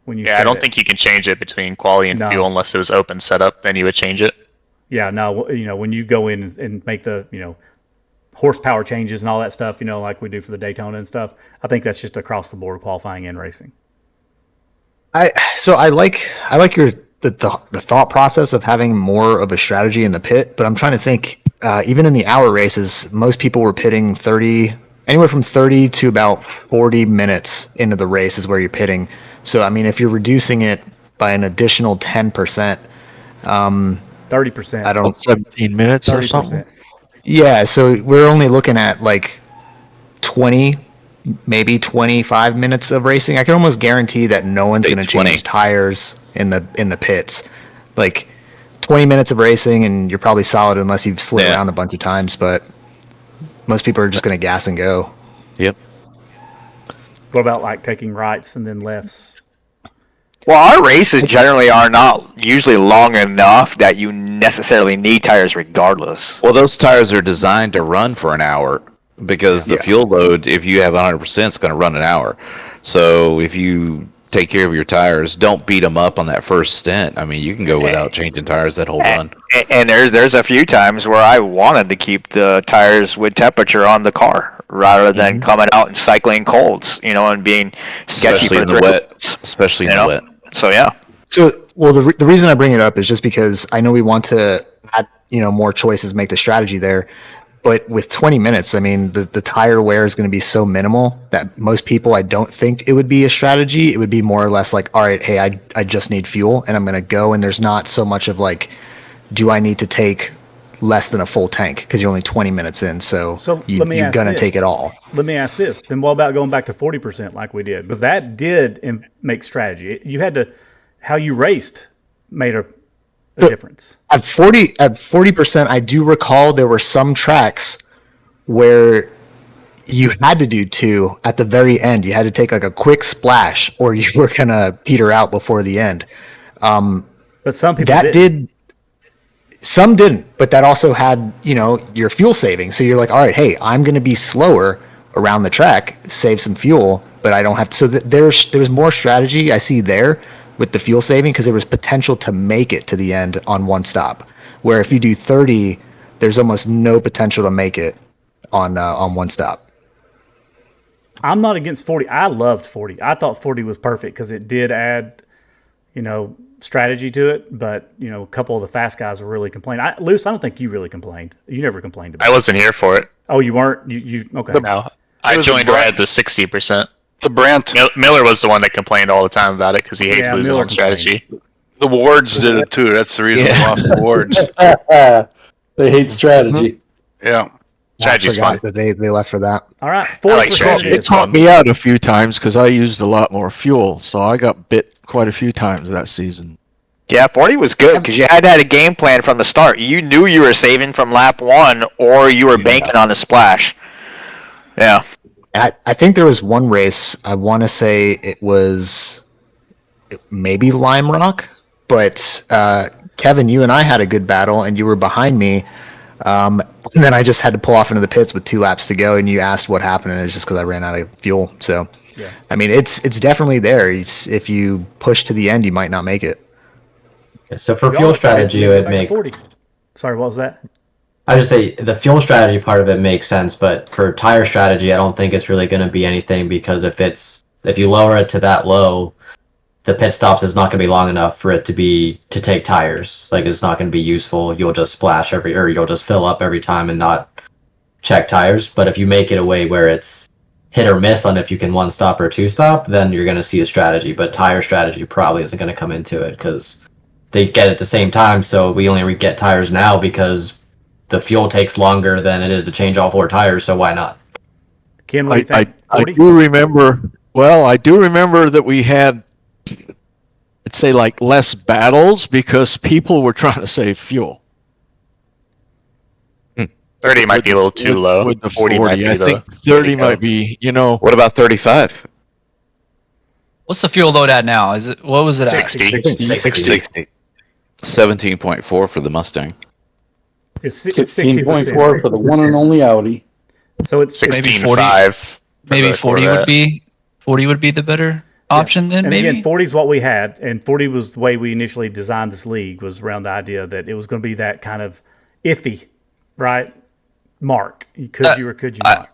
When you I don't think you can change it between quality and fuel unless it was open setup. Then you would change it. Yeah, no, when you go in and make the horsepower changes and all that stuff, like we do for the Daytona and stuff. I think that's just across the board, qualifying and racing. I like the thought process of having more of a strategy in the pit, but I'm trying to think. Even in the hour races, most people were pitting anywhere from 30 to about 40 minutes into the race is where you're pitting. So I mean, if you're reducing it by an additional 10%, 30%, I don't 17 minutes 30%. Or something. Yeah, so we're only looking at like 20, maybe 25 minutes of racing. I can almost guarantee that no one's going to change tires in the pits. Like 20 minutes of racing, and you're probably solid unless you've slid around a bunch of times. But most people are just going to gas and go. Yep. What about like taking rights and then lefts? Well, our races generally are not usually long enough that you necessarily need tires regardless. Well, those tires are designed to run for an hour because the fuel load, if you have 100%, is going to run an hour. So if you take care of your tires, don't beat them up on that first stint. I mean, you can go without changing tires that whole run. And there's a few times where I wanted to keep the tires with temperature on the car rather than coming out and cycling colds, and being sketchy Especially for in the wet. Especially in the wet. So yeah. So, well, the reason I bring it up is just because I know we want to add, more choices, make the strategy there. But with 20 minutes, I mean, the tire wear is going to be so minimal that most people, I don't think it would be a strategy. It would be more or less like, all right, hey, I just need fuel and I'm going to go. And there's not so much of like, do I need to take less than a full tank? Because you're only 20 minutes in. So you're going to take it all. Let me ask this. Then what about going back to 40% like we did? Because that did make strategy. You had to, how you raced made a difference. At 40%, I do recall there were some tracks where you had to do 2 at the very end. You had to take like a quick splash, or you were gonna peter out before the end. But some people some didn't. But that also had your fuel saving. So you're like, all right, hey, I'm gonna be slower around the track, save some fuel, but I don't have to. So there's more strategy I see there with the fuel saving, because there was potential to make it to the end on one stop, where if you do 30, there's almost no potential to make it on one stop. I'm not against 40. I loved 40. I thought 40 was perfect because it did add, strategy to it. But, a couple of the fast guys were really complaining. Luce, I don't think you really complained. You never complained about it. I wasn't here for it. Oh, you weren't? You okay. No. I joined right at the 60%. The Brandt. Miller was the one that complained all the time about it because he hates losing on strategy. The Wards did it too. That's the reason we lost the Wards. They hate strategy. Yeah. Strategy's fun. That they left for that. All right. I like strategy. It taught me out a few times because I used a lot more fuel, so I got bit quite a few times that season. Yeah, 40 was good because you had to have a game plan from the start. You knew you were saving from lap 1 or you were banking on the splash. Yeah. I think there was one race, I want to say it was maybe Lime Rock, but Kevin, you and I had a good battle, and you were behind me, and then I just had to pull off into the pits with 2 laps to go, and you asked what happened, and it's just because I ran out of fuel. So, yeah. I mean, it's definitely there. If you push to the end, you might not make it. So for fuel strategy, it would make... 40. Sorry, what was that? I just say the fuel strategy part of it makes sense, but for tire strategy, I don't think it's really going to be anything, because if you lower it to that low, the pit stops is not going to be long enough for it to take tires. Like, it's not going to be useful. You'll just splash or you'll just fill up every time and not check tires. But if you make it a way where it's hit or miss on if you can 1 stop or 2 stop, then you're going to see a strategy. But tire strategy probably isn't going to come into it because they get at the same time. So we only get tires now because the fuel takes longer than it is to change all 4 tires, so why not? Ken, what do you think? I do remember. Well, I do remember that we had, I'd say, like less battles because people were trying to save fuel. 30 might be a little too low. With the 40 might be I think 30 might be. What about 35? What's the fuel load at now? What was it at? 60. 60. 17.4 for the Mustang. It's 16.4 for the one and only Audi. So it's 16.5. Maybe 40 would be the better option then. And maybe again, 40 is what we had, and 40 was the way we initially designed this league, was around the idea that it was going to be that kind of iffy, right? Mark, could you or could you not?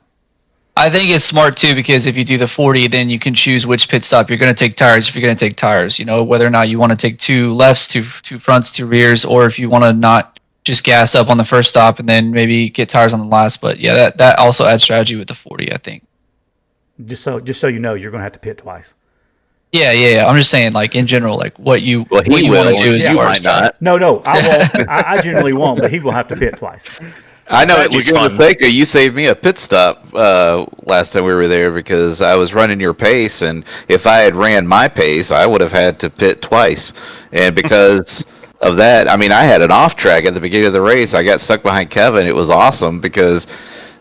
I think it's smart too, because if you do the 40, then you can choose which pit stop you're going to take tires. If you're going to take tires, whether or not you want to take 2 lefts, 2 fronts, 2 rears, or if you want to not just gas up on the first stop and then maybe get tires on the last. But yeah, that also adds strategy with the 40, I think. Just so you're going to have to pit twice. Yeah. I'm just saying, like, in general, like what you want to do is you might not. No, I won't. I generally won't, but he will have to pit twice. I know you're going to think you saved me a pit stop last time we were there because I was running your pace, and if I had ran my pace, I would have had to pit twice. And because of that, I mean, I had an off track at the beginning of the race. I got stuck behind Kevin. It was awesome because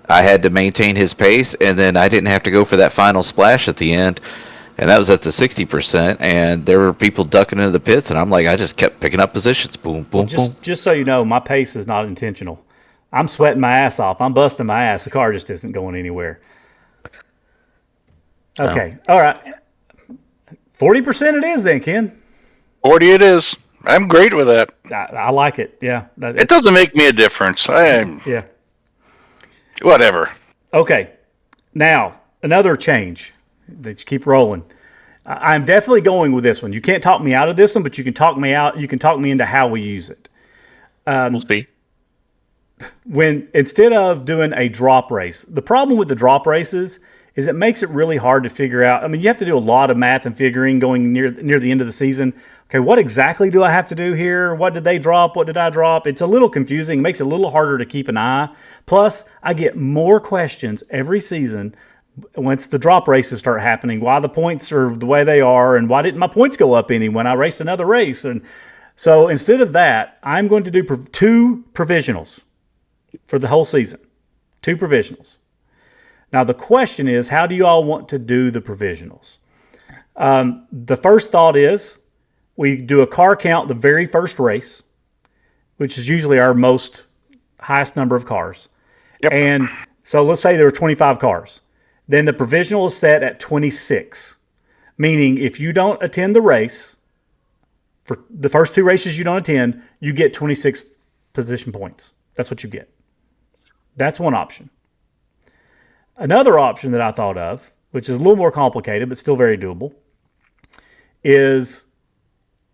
I had to maintain his pace, and then I didn't have to go for that final splash at the end. And that was at the 60%, and there were people ducking into the pits, and I'm like, I just kept picking up positions. Boom, boom, boom. Just so you know, my pace is not intentional. I'm sweating my ass off. I'm busting my ass. The car just isn't going anywhere. Okay. All right. 40% it is then, Ken. 40 it is. I'm great with that. I like it. Yeah. It doesn't make me a difference. Yeah. Whatever. Okay. Now, another change. Let's keep rolling. I'm definitely going with this one. You can't talk me out of this one, but you can talk me out. You can talk me into how we use it. We'll see. When instead of doing a drop race, the problem with the drop races is it makes it really hard to figure out. I mean, you have to do a lot of math and figuring going near the end of the season. Okay, what exactly do I have to do here? What did they drop? What did I drop? It's a little confusing. It makes it a little harder to keep an eye. Plus, I get more questions every season once the drop races start happening. Why the points are the way they are, and why didn't my points go up any when I raced another race? And so instead of that, I'm going to do 2 provisionals for the whole season. 2 provisionals. Now, the question is, how do you all want to do the provisionals? The first thought is we do a car count the very first race, which is usually our highest number of cars. Yep. And so let's say there were 25 cars. Then the provisional is set at 26, meaning if you don't attend the race, for the first 2 races you don't attend, you get 26 position points. That's what you get. That's one option. Another option that I thought of, which is a little more complicated but still very doable, is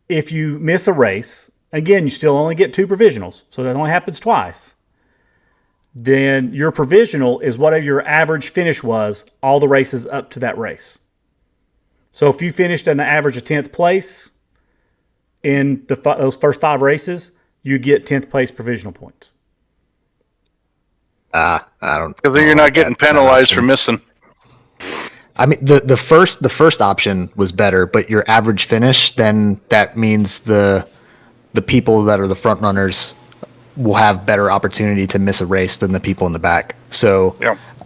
if you miss a race, again, you still only get 2 provisionals, so that only happens twice. Then your provisional is whatever your average finish was all the races up to that race. So if you finished at an average of 10th place in those first 5 races, you get 10th place provisional points. I don't. Because then you're not getting penalized for missing. I mean, the first option was better, but your average finish, then that means the people that are the front runners will have better opportunity to miss a race than the people in the back. So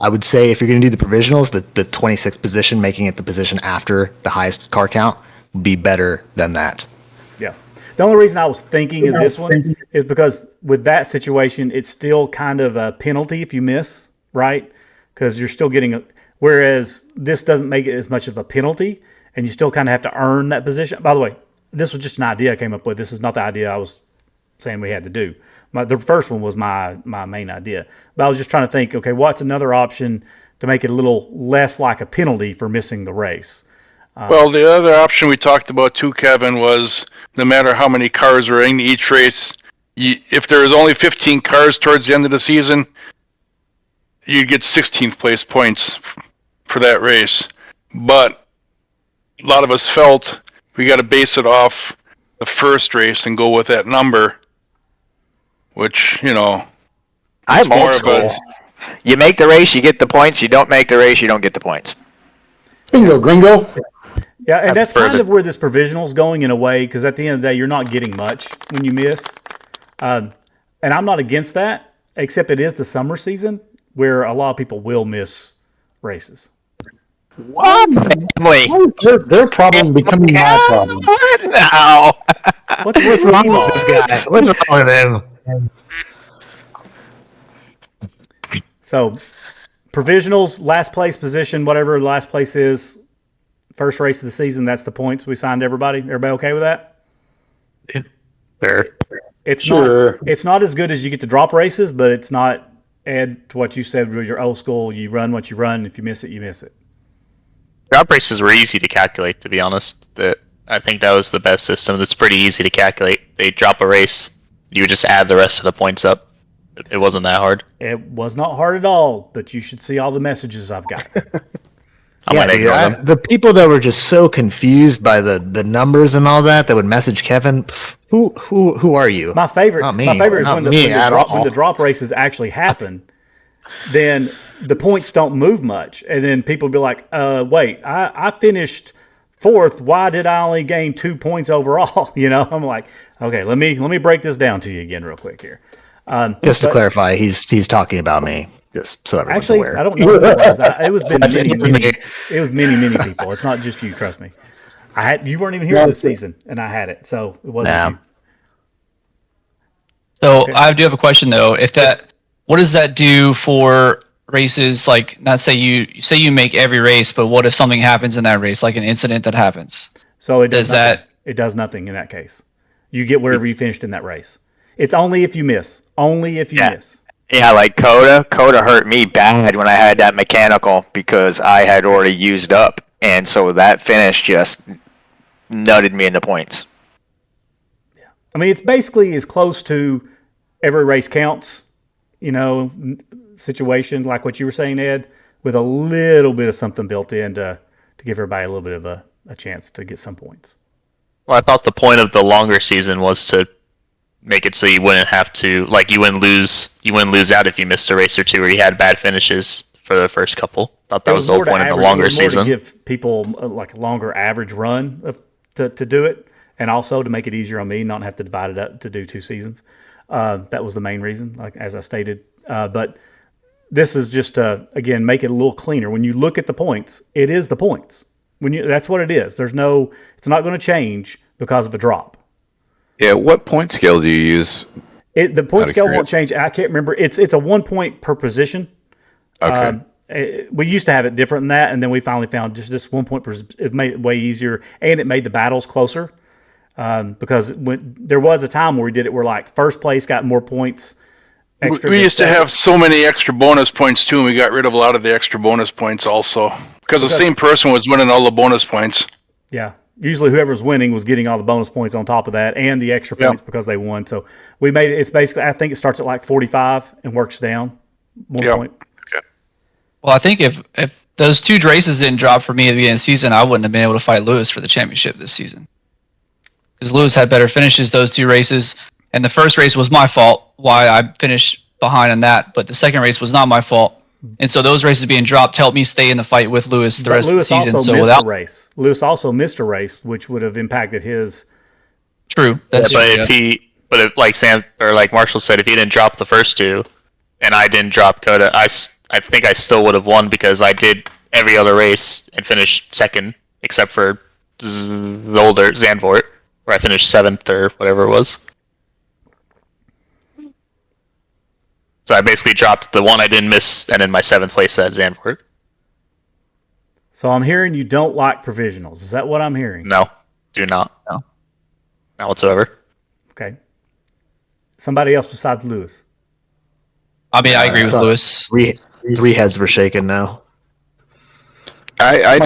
I would say if you're going to do the provisionals, the 26th position, making it the position after the highest car count, would be better than that. Yeah. The only reason I was thinking of this one is because with that situation, it's still kind of a penalty if you miss, right? Because you're still getting whereas this doesn't make it as much of a penalty, and you still kind of have to earn that position. By the way, this was just an idea I came up with. This is not the idea I was saying we had to do. The first one was my main idea. But I was just trying to think, okay, what's another option to make it a little less like a penalty for missing the race? Well, the other option we talked about too, Kevin, was no matter how many cars are in each race, if there's only 15 cars towards the end of the season, you get 16th place points for that race. But a lot of us felt we got to base it off the first race and go with that number, which, I'm old school. You make the race, you get the points. You don't make the race, you don't get the points. Bingo, gringo. Yeah, and that's kind of where this provisional is going in a way, because at the end of the day, you're not getting much when you miss. And I'm not against that, except it is the summer season where a lot of people will miss races. What? Family. Their problem becoming my problem. No. What's wrong with this guy? What's wrong with him? So, provisionals, last place position, whatever the last place is, first race of the season, that's the points we signed everybody. Everybody okay with that? Yeah. Fair. It's not as good as you get to drop races, but it's not, Ed, to what you said with your old school, you run what you run. If you miss it, you miss it. Drop races were easy to calculate, to be honest. I think that was the best system. That's pretty easy to calculate. They drop a race, you just add the rest of the points up. It wasn't that hard. It was not hard at all, but you should see all the messages I've got. The people that were just so confused by the numbers and all that would message Kevin. Who are you? My favorite is when the drop races actually happen. Then the points don't move much, and then people be like, "Wait, I finished 4th. Why did I only gain 2 points overall?" I'm like, Okay, let me break this down to you again real quick here. Just to clarify, he's talking about me. Just so everyone's actually, aware. I don't know who it was. It was many people. It's not just you. Trust me. You weren't even here this season, and I had it, so it wasn't you. So I do have a question though. What does that do for races? Like, not say you make every race, but what if something happens in that race, like an incident that happens? So it does nothing in that case. You get wherever you finished in that race. It's only if you miss. Only if you miss. Yeah, like Coda hurt me bad when I had that mechanical because I had already used up, and so that finish just nutted me in the points. Yeah, I mean, it's basically as close to every race counts, situation like what you were saying, Ed, with a little bit of something built in to give everybody a little bit of a chance to get some points. Well, I thought the point of the longer season was to make it so you wouldn't have to, like, you wouldn't lose out if you missed a race or two or you had bad finishes for the first couple. Thought that was the whole point of the longer season. To give people like a longer average run to do it, and also to make it easier on me, not have to divide it up to do 2 seasons. That was the main reason, like as I stated. But this is just again, make it a little cleaner. When you look at the points, it is the points. That's what it is. It's not going to change because of a drop. Yeah, what point scale do you use? The point scale won't change. I can't remember. It's a 1 point per position. Okay. We used to have it different than that, and then we finally found just this 1 point per. It made it way easier, and it made the battles closer. Because there was a time where we did it where like first place got more points. We used to have so many extra bonus points too, and we got rid of a lot of the extra bonus points also because the same person was winning all the bonus points. Yeah. Usually whoever's winning was getting all the bonus points on top of that and the extra points because they won. So we made it. It's basically, I think it starts at like 45 and works down 1 point. Okay. Well, I think if those 2 races didn't drop for me at the beginning of the season, I wouldn't have been able to fight Lewis for the championship this season. Because Lewis had better finishes those 2 races. And the first race was my fault, why I finished behind on that. But the second race was not my fault. And so those races being dropped helped me stay in the fight with Lewis the rest of the season. So Lewis also missed a race, which would have impacted his. True. But if like Sam or like Marshall said, if he didn't drop the first 2, and I didn't drop Coda, I think I still would have won because I did every other race and finished second, except for the older Zandvoort, where I finished 7th or whatever it was. So I basically dropped the one I didn't miss, and in my 7th place at Zandvoort. So I'm hearing you don't like provisionals. Is that what I'm hearing? No, do not. No, not whatsoever. Okay. Somebody else besides Lewis. I mean, I agree with Lewis. Three heads were shaking now. I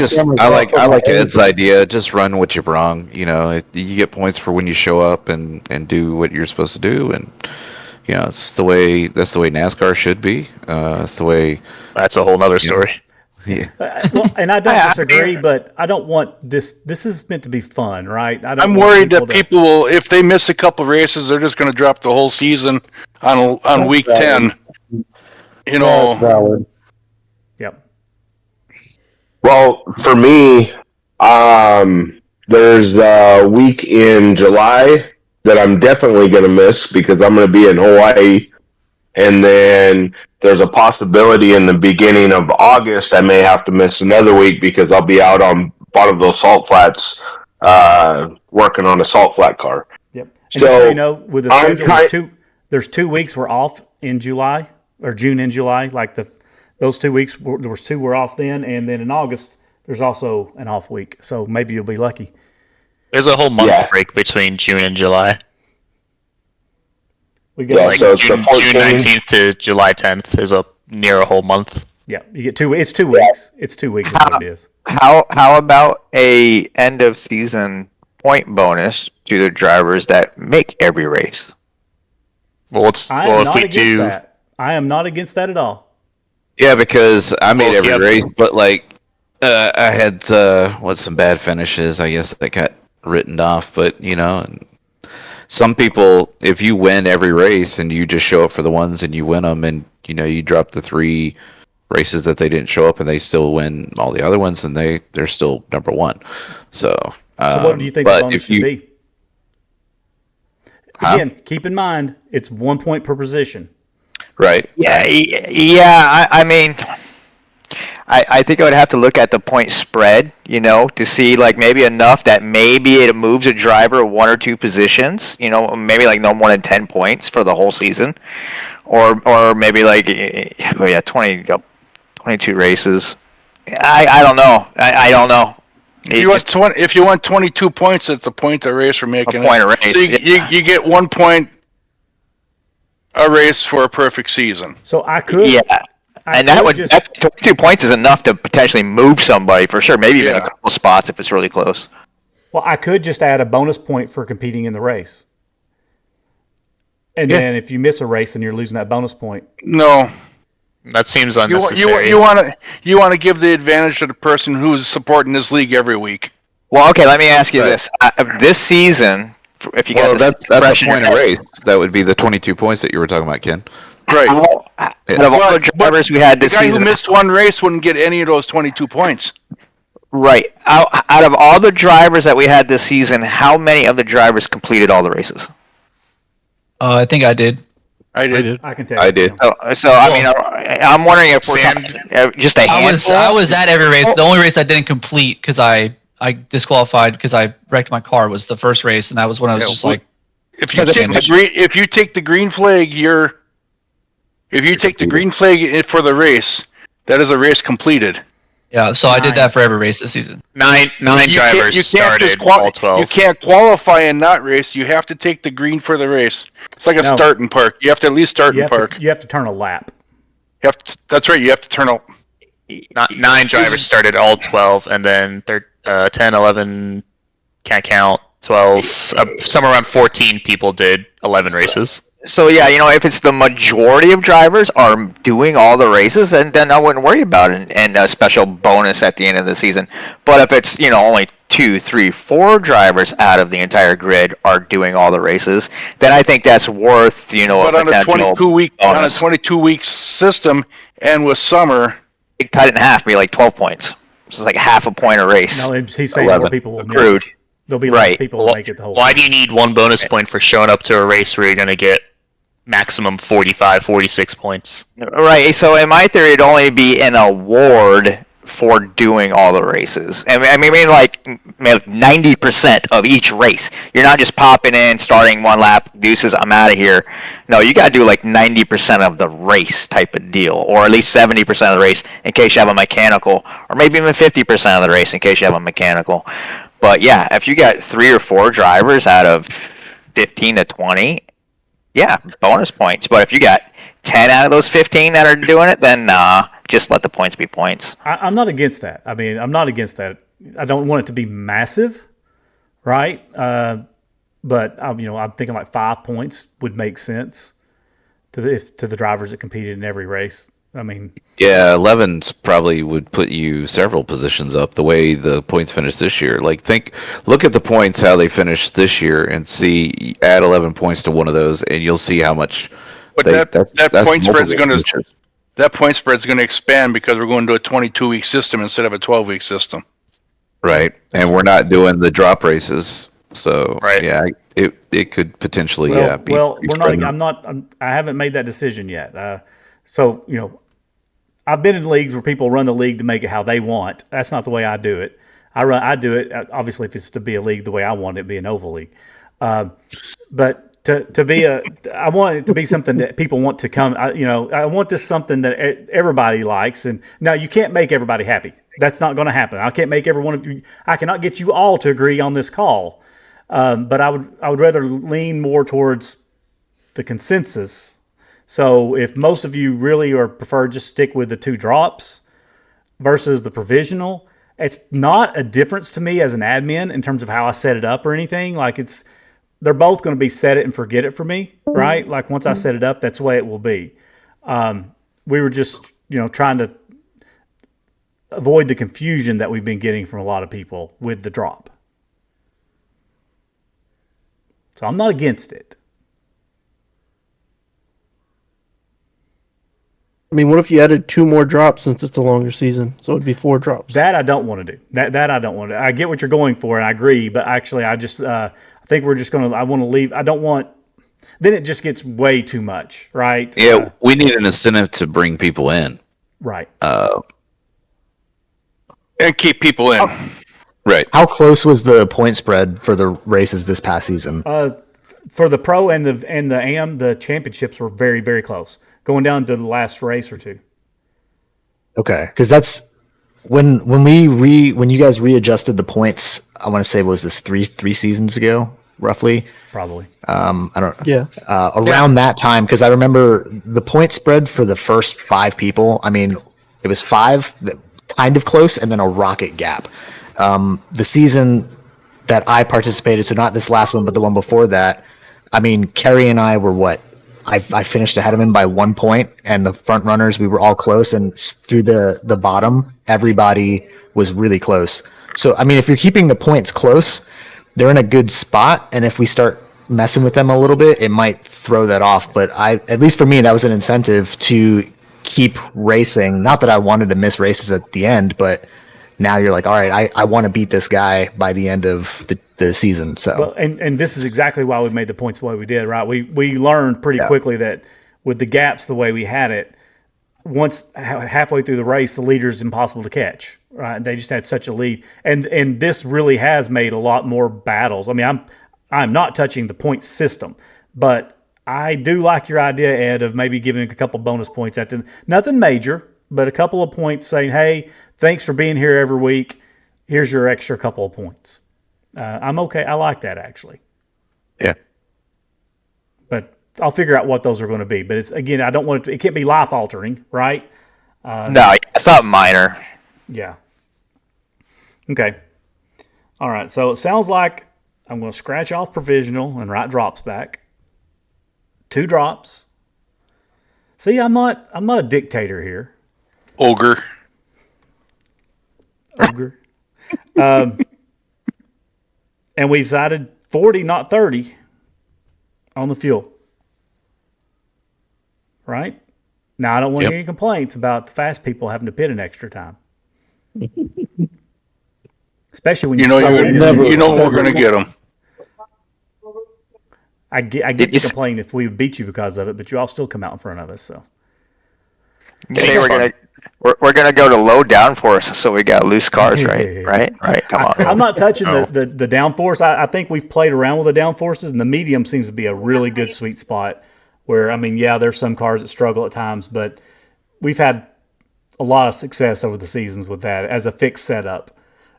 like Ed's idea. Just run what you brung. You get points for when you show up and do what you're supposed to do, and that's the way NASCAR should be. It's the way. That's a whole nother story. Yeah. And I don't disagree, but I don't want this. This is meant to be fun, right? I'm worried that people will, if they miss a couple races, they're just going to drop the whole season on week 10. That's valid. Yep. Well, for me, there's a week in July that I'm definitely going to miss because I'm going to be in Hawaii. And then there's a possibility in the beginning of August I may have to miss another week because I'll be out on one of those salt flats working on a salt flat car. Yep. And so with the schedule, there's 2 weeks we're off in July or June and July. Like those 2 weeks, there was 2 were off then, and then in August there's also an off week. So maybe you'll be lucky. There's a whole month break between June and July. We got so June 19th to July 10th is near a whole month. Yeah, you get 2 weeks. It's 2 weeks. It's 2 weeks. Is what it is. How about a end of season point bonus to the drivers that make every race? I am not against that at all. Yeah, because I made every race, but I had some bad finishes. I guess that got written off, but some people, if you win every race and you just show up for the ones and you win them, and you drop the 3 races that they didn't show up and they still win all the other ones, and they're still number 1. So what do you think the bonus should be? Again, keep in mind it's 1 point per position. Right. Yeah. I mean, I think I would have to look at the point spread, to see like maybe enough that maybe it moves a driver 1 or 2 positions, maybe like no more than 10 points for the whole season, or maybe like 22 races. I don't know. I don't know. If you want 22 points, it's a point a race for making a point a race. So you get 1 point a race for a perfect season. So I could. Yeah. And that 22 points is enough to potentially move somebody for sure. Maybe even a couple spots if it's really close. Well, I could just add a bonus point for competing in the race. And then if you miss a race, then you're losing that bonus point. No. That seems unnecessary. You want to give the advantage to the person who's supporting this league every week. Well, okay, let me ask you this. This season, if you that's a point of race. That would be the 22 points that you were talking about, Ken. Right. Out of all the drivers we had this season, the guy who missed one race wouldn't get any of those 22 points. Right. Out of all the drivers that we had this season, how many of the drivers completed all the races? I think I did. I did. I can tell you. I did. So I mean, I'm wondering if we're just a handful. I was at every race. The only race I didn't complete because I disqualified because I wrecked my car was the first race, and that was when I was just like. If you take the green flag, if you take the green flag for the race, that is a race completed. Yeah, so I did that for every race this season. Nine drivers started all 12. You can't qualify and not race. You have to take the green for the race. It's like a start in park. You have to at least start in park. You have to turn a lap. That's right. You have to turn a. 9 drivers started all 12, and then 10, 11, can't count, 12, somewhere around 14 people did 11 races. So yeah, if it's the majority of drivers are doing all the races, and then I wouldn't worry about it and a special bonus at the end of the season. But if it's only 2, 3, 4 drivers out of the entire grid are doing all the races, then I think that's worth But on a 22-week system, and with summer, it cut it in half, be like 12 points. So it's like half a point a race. No, he's saying more people will accrued. miss. There'll be less people who make it the whole. Why do you need 1 bonus point for showing up to a race where you're going to get maximum 45, 46 points? Right. So in my theory, it'd only be an award for doing all the races. I mean, like 90% of each race. You're not just popping in, starting 1 lap, deuces, I'm out of here. No, you got to do like 90% of the race type of deal, or at least 70% of the race in case you have a mechanical, or maybe even 50% of the race in case you have a mechanical. But yeah, if you got 3 or 4 drivers out of 15 to 20, yeah, bonus points. But if you got 10 out of those 15 that are doing it, then just let the points be points. I'm not against that. I mean, I'm not against that. I don't want it to be massive, right? But I'm thinking like 5 points would make sense to the drivers that competed in every race. I mean, yeah, 11's probably would put you several positions up the way the points finished this year. Like look at the points, how they finished this year, and add 11 points to one of those, and you'll see how much. But that point spread's going to expand because we're going to a 22-week system instead of a 12-week system. Right, and we're not doing the drop races, so yeah, it could potentially be. Well, we're not. I haven't made that decision yet. So I've been in leagues where people run the league to make it how they want. That's not the way I do it. I do it obviously if it's to be a league the way I want it, be an oval league. But to be I want it to be something that people want to come. I want this something that everybody likes. And now you can't make everybody happy. That's not going to happen. I can't make every one of you. I cannot get you all to agree on this call. But I would rather lean more towards the consensus. So if most of you really prefer just stick with the 2 drops versus the provisional, it's not a difference to me as an admin in terms of how I set it up or anything. Like they're both going to be set it and forget it for me, right? Like once I set it up, that's the way it will be. We were just, trying to avoid the confusion that we've been getting from a lot of people with the drop. So I'm not against it. I mean, what if you added 2 more drops since it's a longer season? So it'd be 4 drops. That I don't want to do. That I don't want to. I get what you're going for, and I agree. But actually, I just I think we're just going to. I want to leave. I don't want then it just gets way too much, right? Yeah, we need an incentive to bring people in. Right. And keep people in. Right. How close was the point spread for the races this past season? For the pro and the AM, the championships were very, very close, going down to the last race or two. Okay, because that's when you guys readjusted the points. I want to say was this three seasons ago, roughly. Probably. I don't. Yeah. Around that time, because I remember the point spread for the first 5 people. I mean, it was 5, kind of close, and then a rocket gap. The season that I participated, so not this last one, but the one before that. I mean, Kerry and I were what? I finished ahead of him by 1 point, and the front runners, we were all close, and through the bottom, everybody was really close. So, I mean, if you're keeping the points close, they're in a good spot, and if we start messing with them a little bit, it might throw that off. But at least for me, that was an incentive to keep racing. Not that I wanted to miss races at the end, but now you're like, all right, I want to beat this guy by the end of the season. So, well, and this is exactly why we made the points the way we did, right? We learned pretty quickly that with the gaps the way we had it, once halfway through the race, the leader is impossible to catch, right? They just had such a lead, and this really has made a lot more battles. I mean, I'm not touching the point system, but I do like your idea, Ed, of maybe giving a couple bonus points at the nothing major, but a couple of points saying, hey, thanks for being here every week. Here's your extra couple of points. I'm okay. I like that, actually. Yeah. But I'll figure out what those are going to be. But it's, again, I don't want it to, it can't be life altering, right? No, it's not minor. Yeah. Okay. All right. So it sounds like I'm going to scratch off provisional and write drops back. 2 drops. See, I'm not a dictator here. Ogre. And we decided 40, not 30 on the fuel. Right? Now, I don't want to hear any complaints about the fast people having to pit an extra time. Especially when you know we're going to get them. I get you complain if we beat you because of it, but you all still come out in front of us. So you say we're gonna go to low downforce, so we got loose cars, right? Come on. I'm not touching the downforce. I think we've played around with the downforces, and the medium seems to be a really good sweet spot. Where I mean, yeah, there's some cars that struggle at times, but we've had a lot of success over the seasons with that as a fixed setup.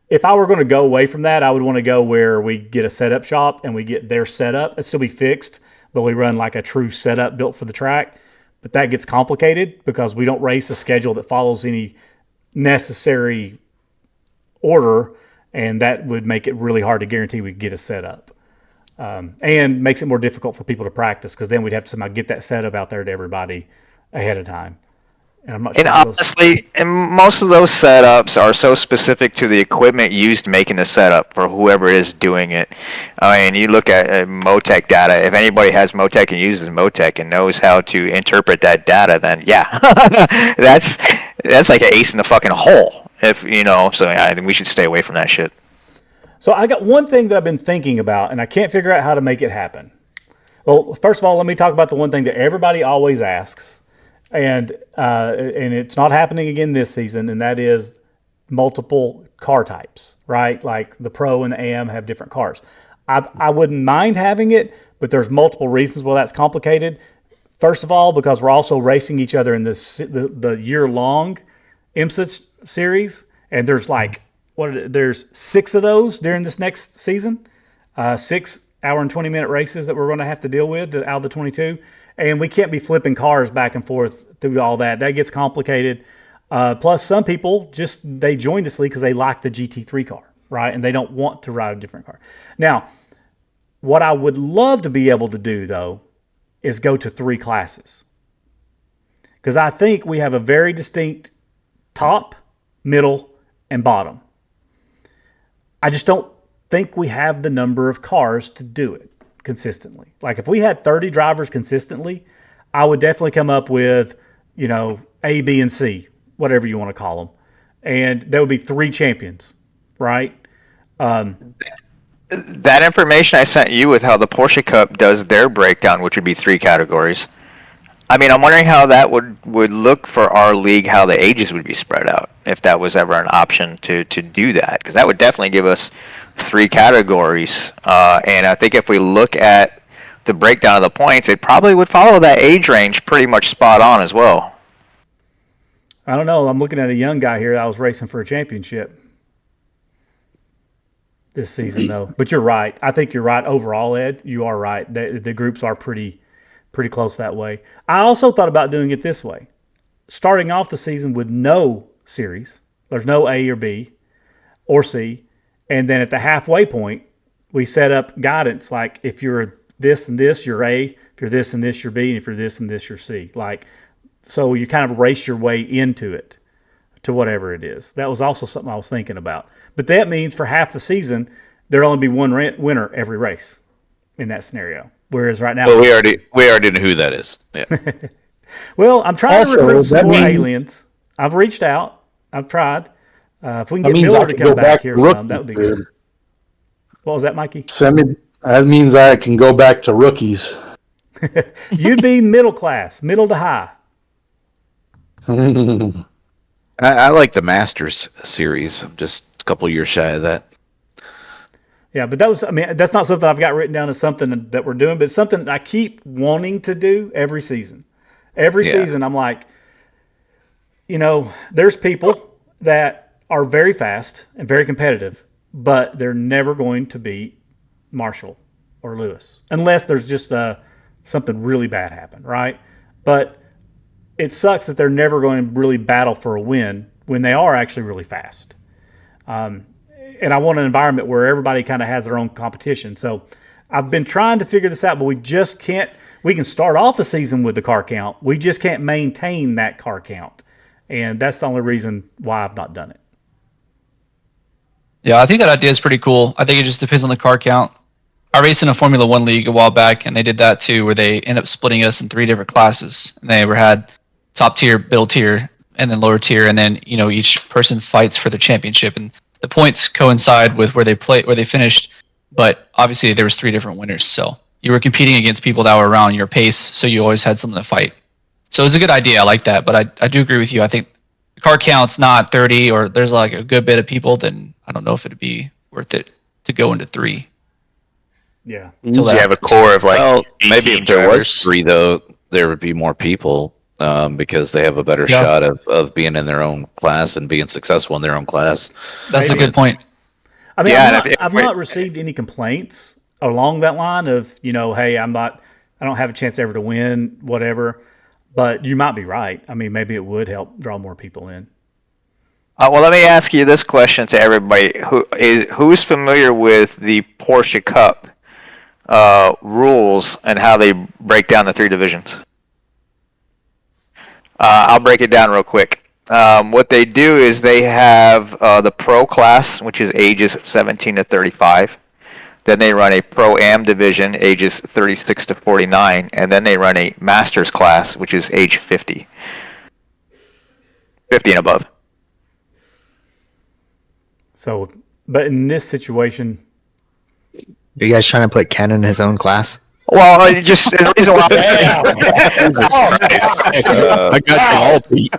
If I were going to go away from that, I would want to go where we get a setup shop and we get their setup. It'd still be fixed, but we run like a true setup built for the track. But that gets complicated because we don't race a schedule that follows any necessary order, and that would make it really hard to guarantee we get a setup. And makes it more difficult for people to practice because then we'd have to somehow get that setup out there to everybody ahead of time. And I'm not sure. And honestly, and most of those setups are so specific to the equipment used making the setup for whoever is doing it. I mean, you look at Motec data. If anybody has Motec and uses Motec and knows how to interpret that data, then yeah, that's like an ace in the fucking hole. If you know, so I think we should stay away from that shit. So I got one thing that I've been thinking about, and I can't figure out how to make it happen. Well, first of all, let me talk about the one thing that everybody always asks. And it's not happening again this season, and that is multiple car types, right? Like the Pro and the AM have different cars. I wouldn't mind having it, but there's multiple reasons why that's complicated. First of all, because we're also racing each other in the year-long IMSA series, and there's there's 6 of those during this next season, 6 hour and 20-minute races that we're going to have to deal with out of the 22. And we can't be flipping cars back and forth through all that. That gets complicated. Plus, some people they join this league because they like the GT3 car, right? And they don't want to ride a different car. Now, what I would love to be able to do, though, is go to 3 classes. Because I think we have a very distinct top, middle, and bottom. I just don't think we have the number of cars to do it consistently. Like if we had 30 drivers consistently, I would definitely come up with, A, B, and C, whatever you want to call them. And there would be 3 champions, right? That information I sent you with how the Porsche Cup does their breakdown, which would be 3 categories. I mean, I'm wondering how that would look for our league, how the ages would be spread out, if that was ever an option to do that, because that would definitely give us 3 categories. And I think if we look at the breakdown of the points, it probably would follow that age range pretty much spot on as well. I don't know. I'm looking at a young guy here that was racing for a championship this season, though. But you're right. I think you're right overall, Ed. You are right. The groups are pretty close that way. I also thought about doing it this way. Starting off the season with no series. There's no A or B or C. And then at the halfway point, we set up guidance like if you're this and this, you're A. If you're this and this, you're B. And if you're this and this, you're C. So you kind of race your way into it, to whatever it is. That was also something I was thinking about. But that means for half the season, there'll only be one winner every race in that scenario. Whereas right now, well, we already know who that is. Yeah. Well, I'm trying to recruit some more aliens. I've reached out. I've tried. If we can get Miller to come back here, that would be good. What was that, Mikey? That means I can go back to rookies. You'd be middle class, middle to high. I like the Masters series. I'm just a couple years shy of that. Yeah, but that's not something I've got written down as something that we're doing, but it's something I keep wanting to do every season. Every season, I'm like, there's people that are very fast and very competitive, but they're never going to beat Marshall or Lewis unless there's just something really bad happen, right? But it sucks that they're never going to really battle for a win when they are actually really fast. And I want an environment where everybody kind of has their own competition. So I've been trying to figure this out, but we just can't. We can start off a season with the car count. We just can't maintain that car count. And that's the only reason why I've not done it. Yeah, I think that idea is pretty cool. I think it just depends on the car count. I raced in a Formula One league a while back, and they did that too, where they ended up splitting us in 3 different classes. And they had top tier, middle tier, and then lower tier, and then each person fights for the championship, and the points coincide with where they finished. But obviously, there was 3 different winners, so you were competing against people that were around your pace, so you always had something to fight. So it's a good idea. I like that, but I do agree with you. I think the car count's not 30, or there's like a good bit of people. Then I don't know if it'd be worth it to go into 3. Yeah. You have a core of maybe if there was 3 though, there would be more people. Because they have a better shot of being in their own class and being successful in their own class. That's a good point. I mean, I've not received any complaints along that line of, hey, I don't have a chance ever to win, whatever. But you might be right. I mean, maybe it would help draw more people in. Well, let me ask you this question to everybody who's familiar with the Porsche Cup rules and how they break down the 3 divisions. I'll break it down real quick. What they do is they have the Pro class, which is ages 17 to 35. Then they run a Pro-Am division, ages 36 to 49. And then they run a Masters class, which is age 50. 50 and above. So, but in this situation... Are you guys trying to put Ken in his own class? Well, just the reason why I got you all beat.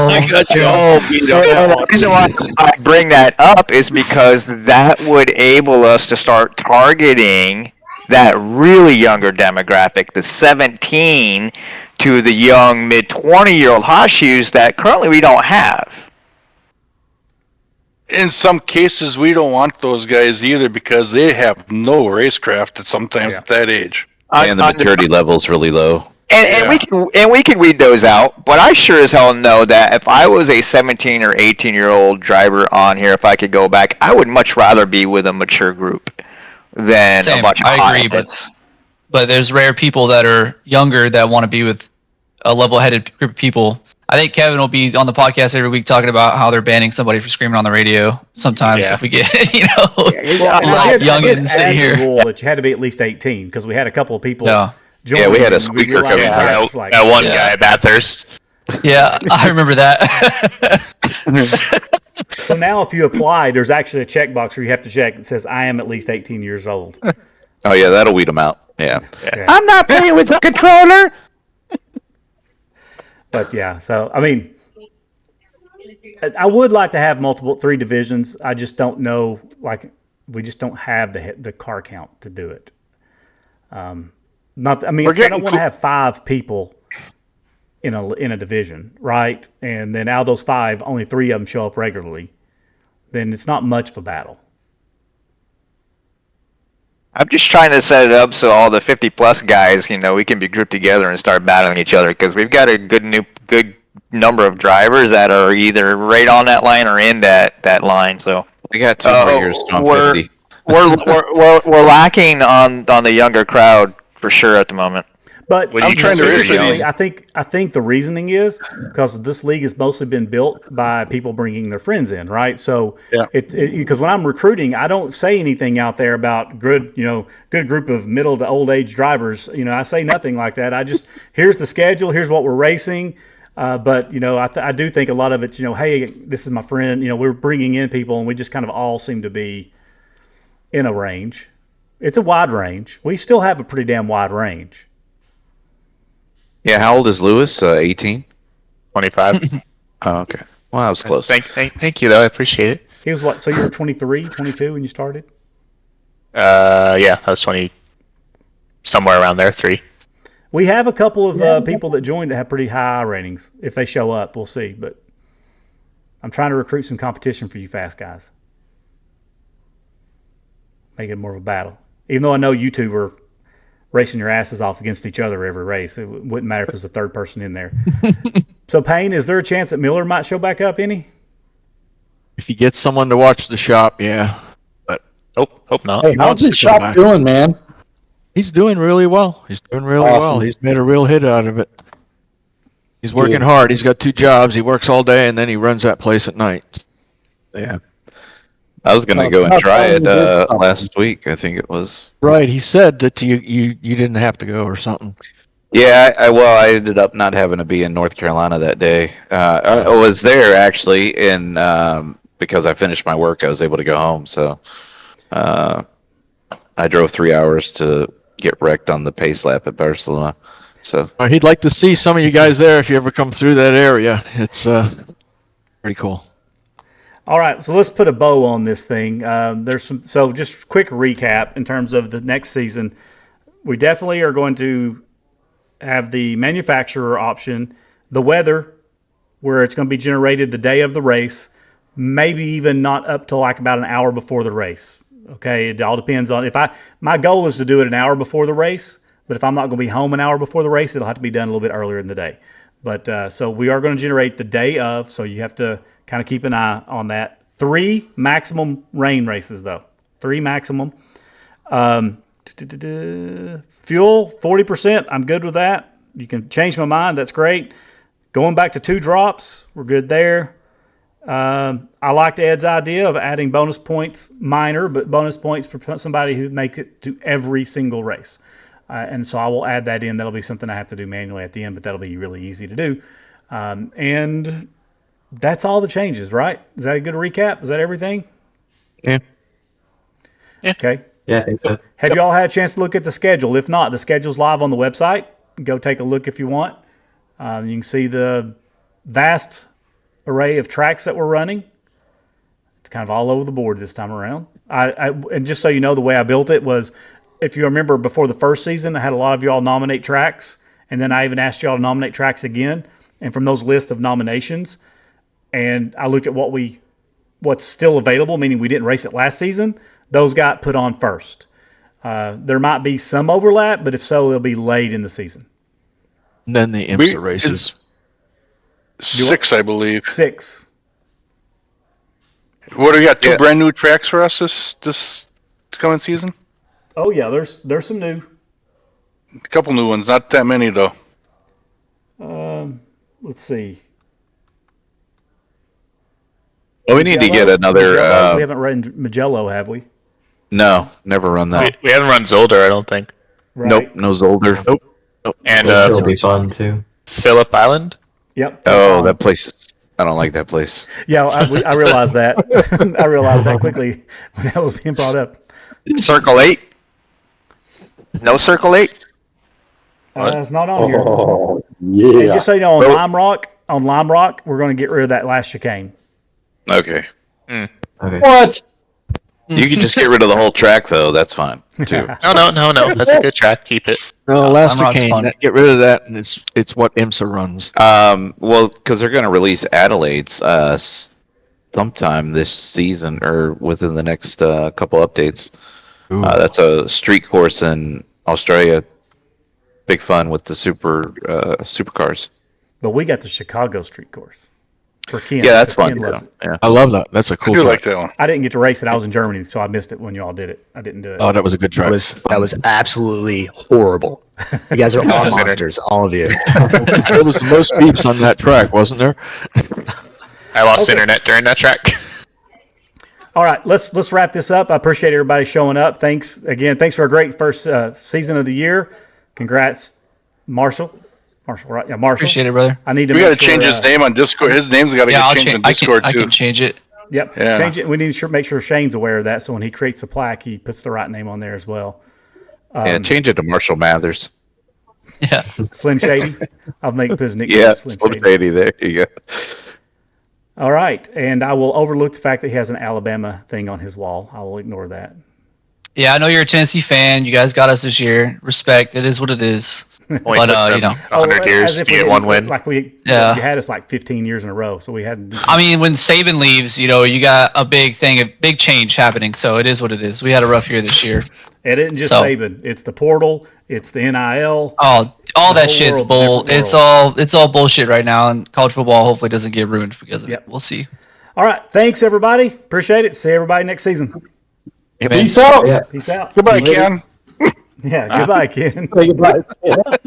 I got you all beat. The reason why I bring that up is because that would enable us to start targeting that really younger demographic, the 17 to the young mid 20-year-old hot shoes that currently we don't have. In some cases, we don't want those guys either because they have no racecraft sometimes at that age. And the maturity level is really low. And we can weed those out, but I sure as hell know that if I was a 17 or 18-year-old driver on here, if I could go back, I would much rather be with a mature group than a bunch of hot heads. But there's rare people that are younger that want to be with a level-headed group of people. I think Kevin will be on the podcast every week talking about how they're banning somebody for screaming on the radio sometimes if we get, youngins sitting here. Rule that you had to be at least 18 because we had a couple of people. Yeah, we had a squeaker coming out. That one guy, Bathurst. Yeah, I remember that. So now if you apply, there's actually a checkbox where you have to check that says, I am at least 18 years old. Oh yeah, that'll weed them out. Yeah. I'm not playing with the controller. But yeah, so I mean, I would like to have three divisions. I just don't know. Like, we just don't have the car count to do it. I don't want to have 5 people in a division, right? And then out of those 5, only 3 of them show up regularly. Then it's not much of a battle. I'm just trying to set it up so all the 50-plus guys, we can be grouped together and start battling each other, because we've got a good number of drivers that are either right on that line or in that line. So we got 2 more years on 50. We're lacking on the younger crowd for sure at the moment. But I'm trying to I think the reasoning is because this league has mostly been built by people bringing their friends in, right? So because when I'm recruiting, I don't say anything out there about good group of middle to old age drivers. I say nothing like that. I just, here's the schedule, here's what we're racing. But I do think a lot of it's hey, this is my friend. We're bringing in people, and we just kind of all seem to be in a range. It's a wide range. We still have a pretty damn wide range. Yeah, how old is Lewis? 18? 25. Oh, okay. Well, I was close. Thank you, though. I appreciate it. He was what? So you were 23, 22 when you started? Yeah, I was 20, somewhere around there, 3. We have a couple of people that joined that have pretty high ratings. If they show up, we'll see. But I'm trying to recruit some competition for you fast guys. Make it more of a battle. Even though I know you two were racing your asses off against each other every race. It wouldn't matter if there's a third person in there. So, Payne, is there a chance that Miller might show back up any? If he gets someone to watch the shop, yeah. But hope not. Hey, how's the shop doing, man? He's doing really well. He's doing really well. He's made a real hit out of it. He's working hard. He's got 2 jobs. He works all day, and then he runs that place at night. Yeah. I was going to go and try it last week, I think it was. Right. He said that you didn't have to go or something. Yeah, I ended up not having to be in North Carolina that day. I was there, actually, and because I finished my work, I was able to go home. So I drove 3 hours to get wrecked on the pace lap at Barcelona. So he'd like to see some of you guys there if you ever come through that area. It's pretty cool. All right, so let's put a bow on this thing. So just quick recap in terms of the next season. We definitely are going to have the manufacturer option, the weather, where it's going to be generated the day of the race, maybe even not up to like about an hour before the race. Okay, it all depends on my goal is to do it an hour before the race, but if I'm not going to be home an hour before the race, it'll have to be done a little bit earlier in the day. But so we are going to generate the day of, so you have to kind of keep an eye on that. 3 maximum rain races, though. 3 maximum. Fuel, 40%. I'm good with that. You can change my mind. That's great. Going back to 2 drops. We're good there. I liked Ed's idea of adding bonus points, minor, but bonus points for somebody who makes it to every single race. And so I will add that in. That'll be something I have to do manually at the end, but that'll be really easy to do. And that's all the changes, right? Is that a good recap? Is that everything? Yeah. Okay. Yeah, I think so. Have you all had a chance to look at the schedule? If not, the schedule's live on the website. Go take a look if you want. You can see the vast array of tracks that we're running. It's kind of all over the board this time around. And just so you know, the way I built it was, if you remember before the first season, I had a lot of y'all nominate tracks, and then I even asked y'all to nominate tracks again. And from those lists of nominations, and I looked at what's still available, meaning we didn't race it last season, those got put on first. There might be some overlap, but if so, they'll be late in the season. And then the IMSA races. 6, I believe. 6. What do you got? 2 brand new tracks for us this coming season? Oh yeah, there's some new. A couple new ones, not that many though. Let's see. Well, we need to get another. We haven't run Magello, have we? No, never run that. We haven't run Zolder, I don't think. Right. Nope, no Zolder. Nope. And It'll be fun too. Phillip Island. Yep. Oh, that place is I don't like that place. Yeah, I realized that. I realized that quickly when that was being brought up. Circle 8? No Circle 8? It's not on here. Oh, Hey, yeah. just so you know, on Lime Rock, we're going to get rid of that last chicane. Okay. Okay. What? You can just get rid of the whole track, though. That's fine, too. No. That's a good track. Keep it. No, last Lime Rock's chicane. fun. Get rid of that, and it's what IMSA runs. Well, because they're going to release Adelaide's sometime this season or within the next couple updates. That's a street course in Australia. Big fun with the supercars. But we got the Chicago street course for Ken. Yeah, that's 'cause fun. Ken loves it. Yeah. I love that. That's a I cool do track. like that one. I didn't get to race it. I was in Germany, so I missed it when you all did it. I didn't do it. Oh, that was a good track. That was absolutely horrible. You guys are all monsters, all of you. There was the most beeps on that track, wasn't there? I lost internet during that track. All right, let's wrap this up. I appreciate everybody showing up. Thanks again. Thanks for a great first season of the year. Congrats, Marshall. Marshall, right? Yeah, Marshall. Appreciate it, brother. I need to. We got to make sure, change his name on Discord. His name's got to Yeah, I'll get changed on change. Discord I too. can change it. Yep. Yeah. Change it. We need to make sure Shane's aware of that. So when he creates the plaque, he puts the right name on there as well. Yeah, change it to Marshall Mathers. Yeah. Slim Shady. I'll make his nickname Yeah, Slim Slim Shady. Shady. There you go. All right, and I will overlook the fact that he has an Alabama thing on his wall. I will ignore that. Yeah, I know you're a Tennessee fan. You guys got us this year. Respect. It is what it is. Only took them you know. 100 as years if to we get didn't- one win. Like you Yeah. had us like 15 years in a row, so we had. I mean, when Saban leaves, you know, you got a big thing, a big change happening. So it is what it is. We had a rough year this year. It isn't just So- Saban. It's the portal. It's the NIL. Oh, all The that whole shit's world's a bull. different It's all bullshit right now, and college football hopefully doesn't get ruined because of Yep. it. We'll see. All right, thanks everybody. Appreciate it. See everybody next season. Peace out. Yeah. Peace out. Goodbye, Ken. Yeah, goodbye, Ken. Say goodbye.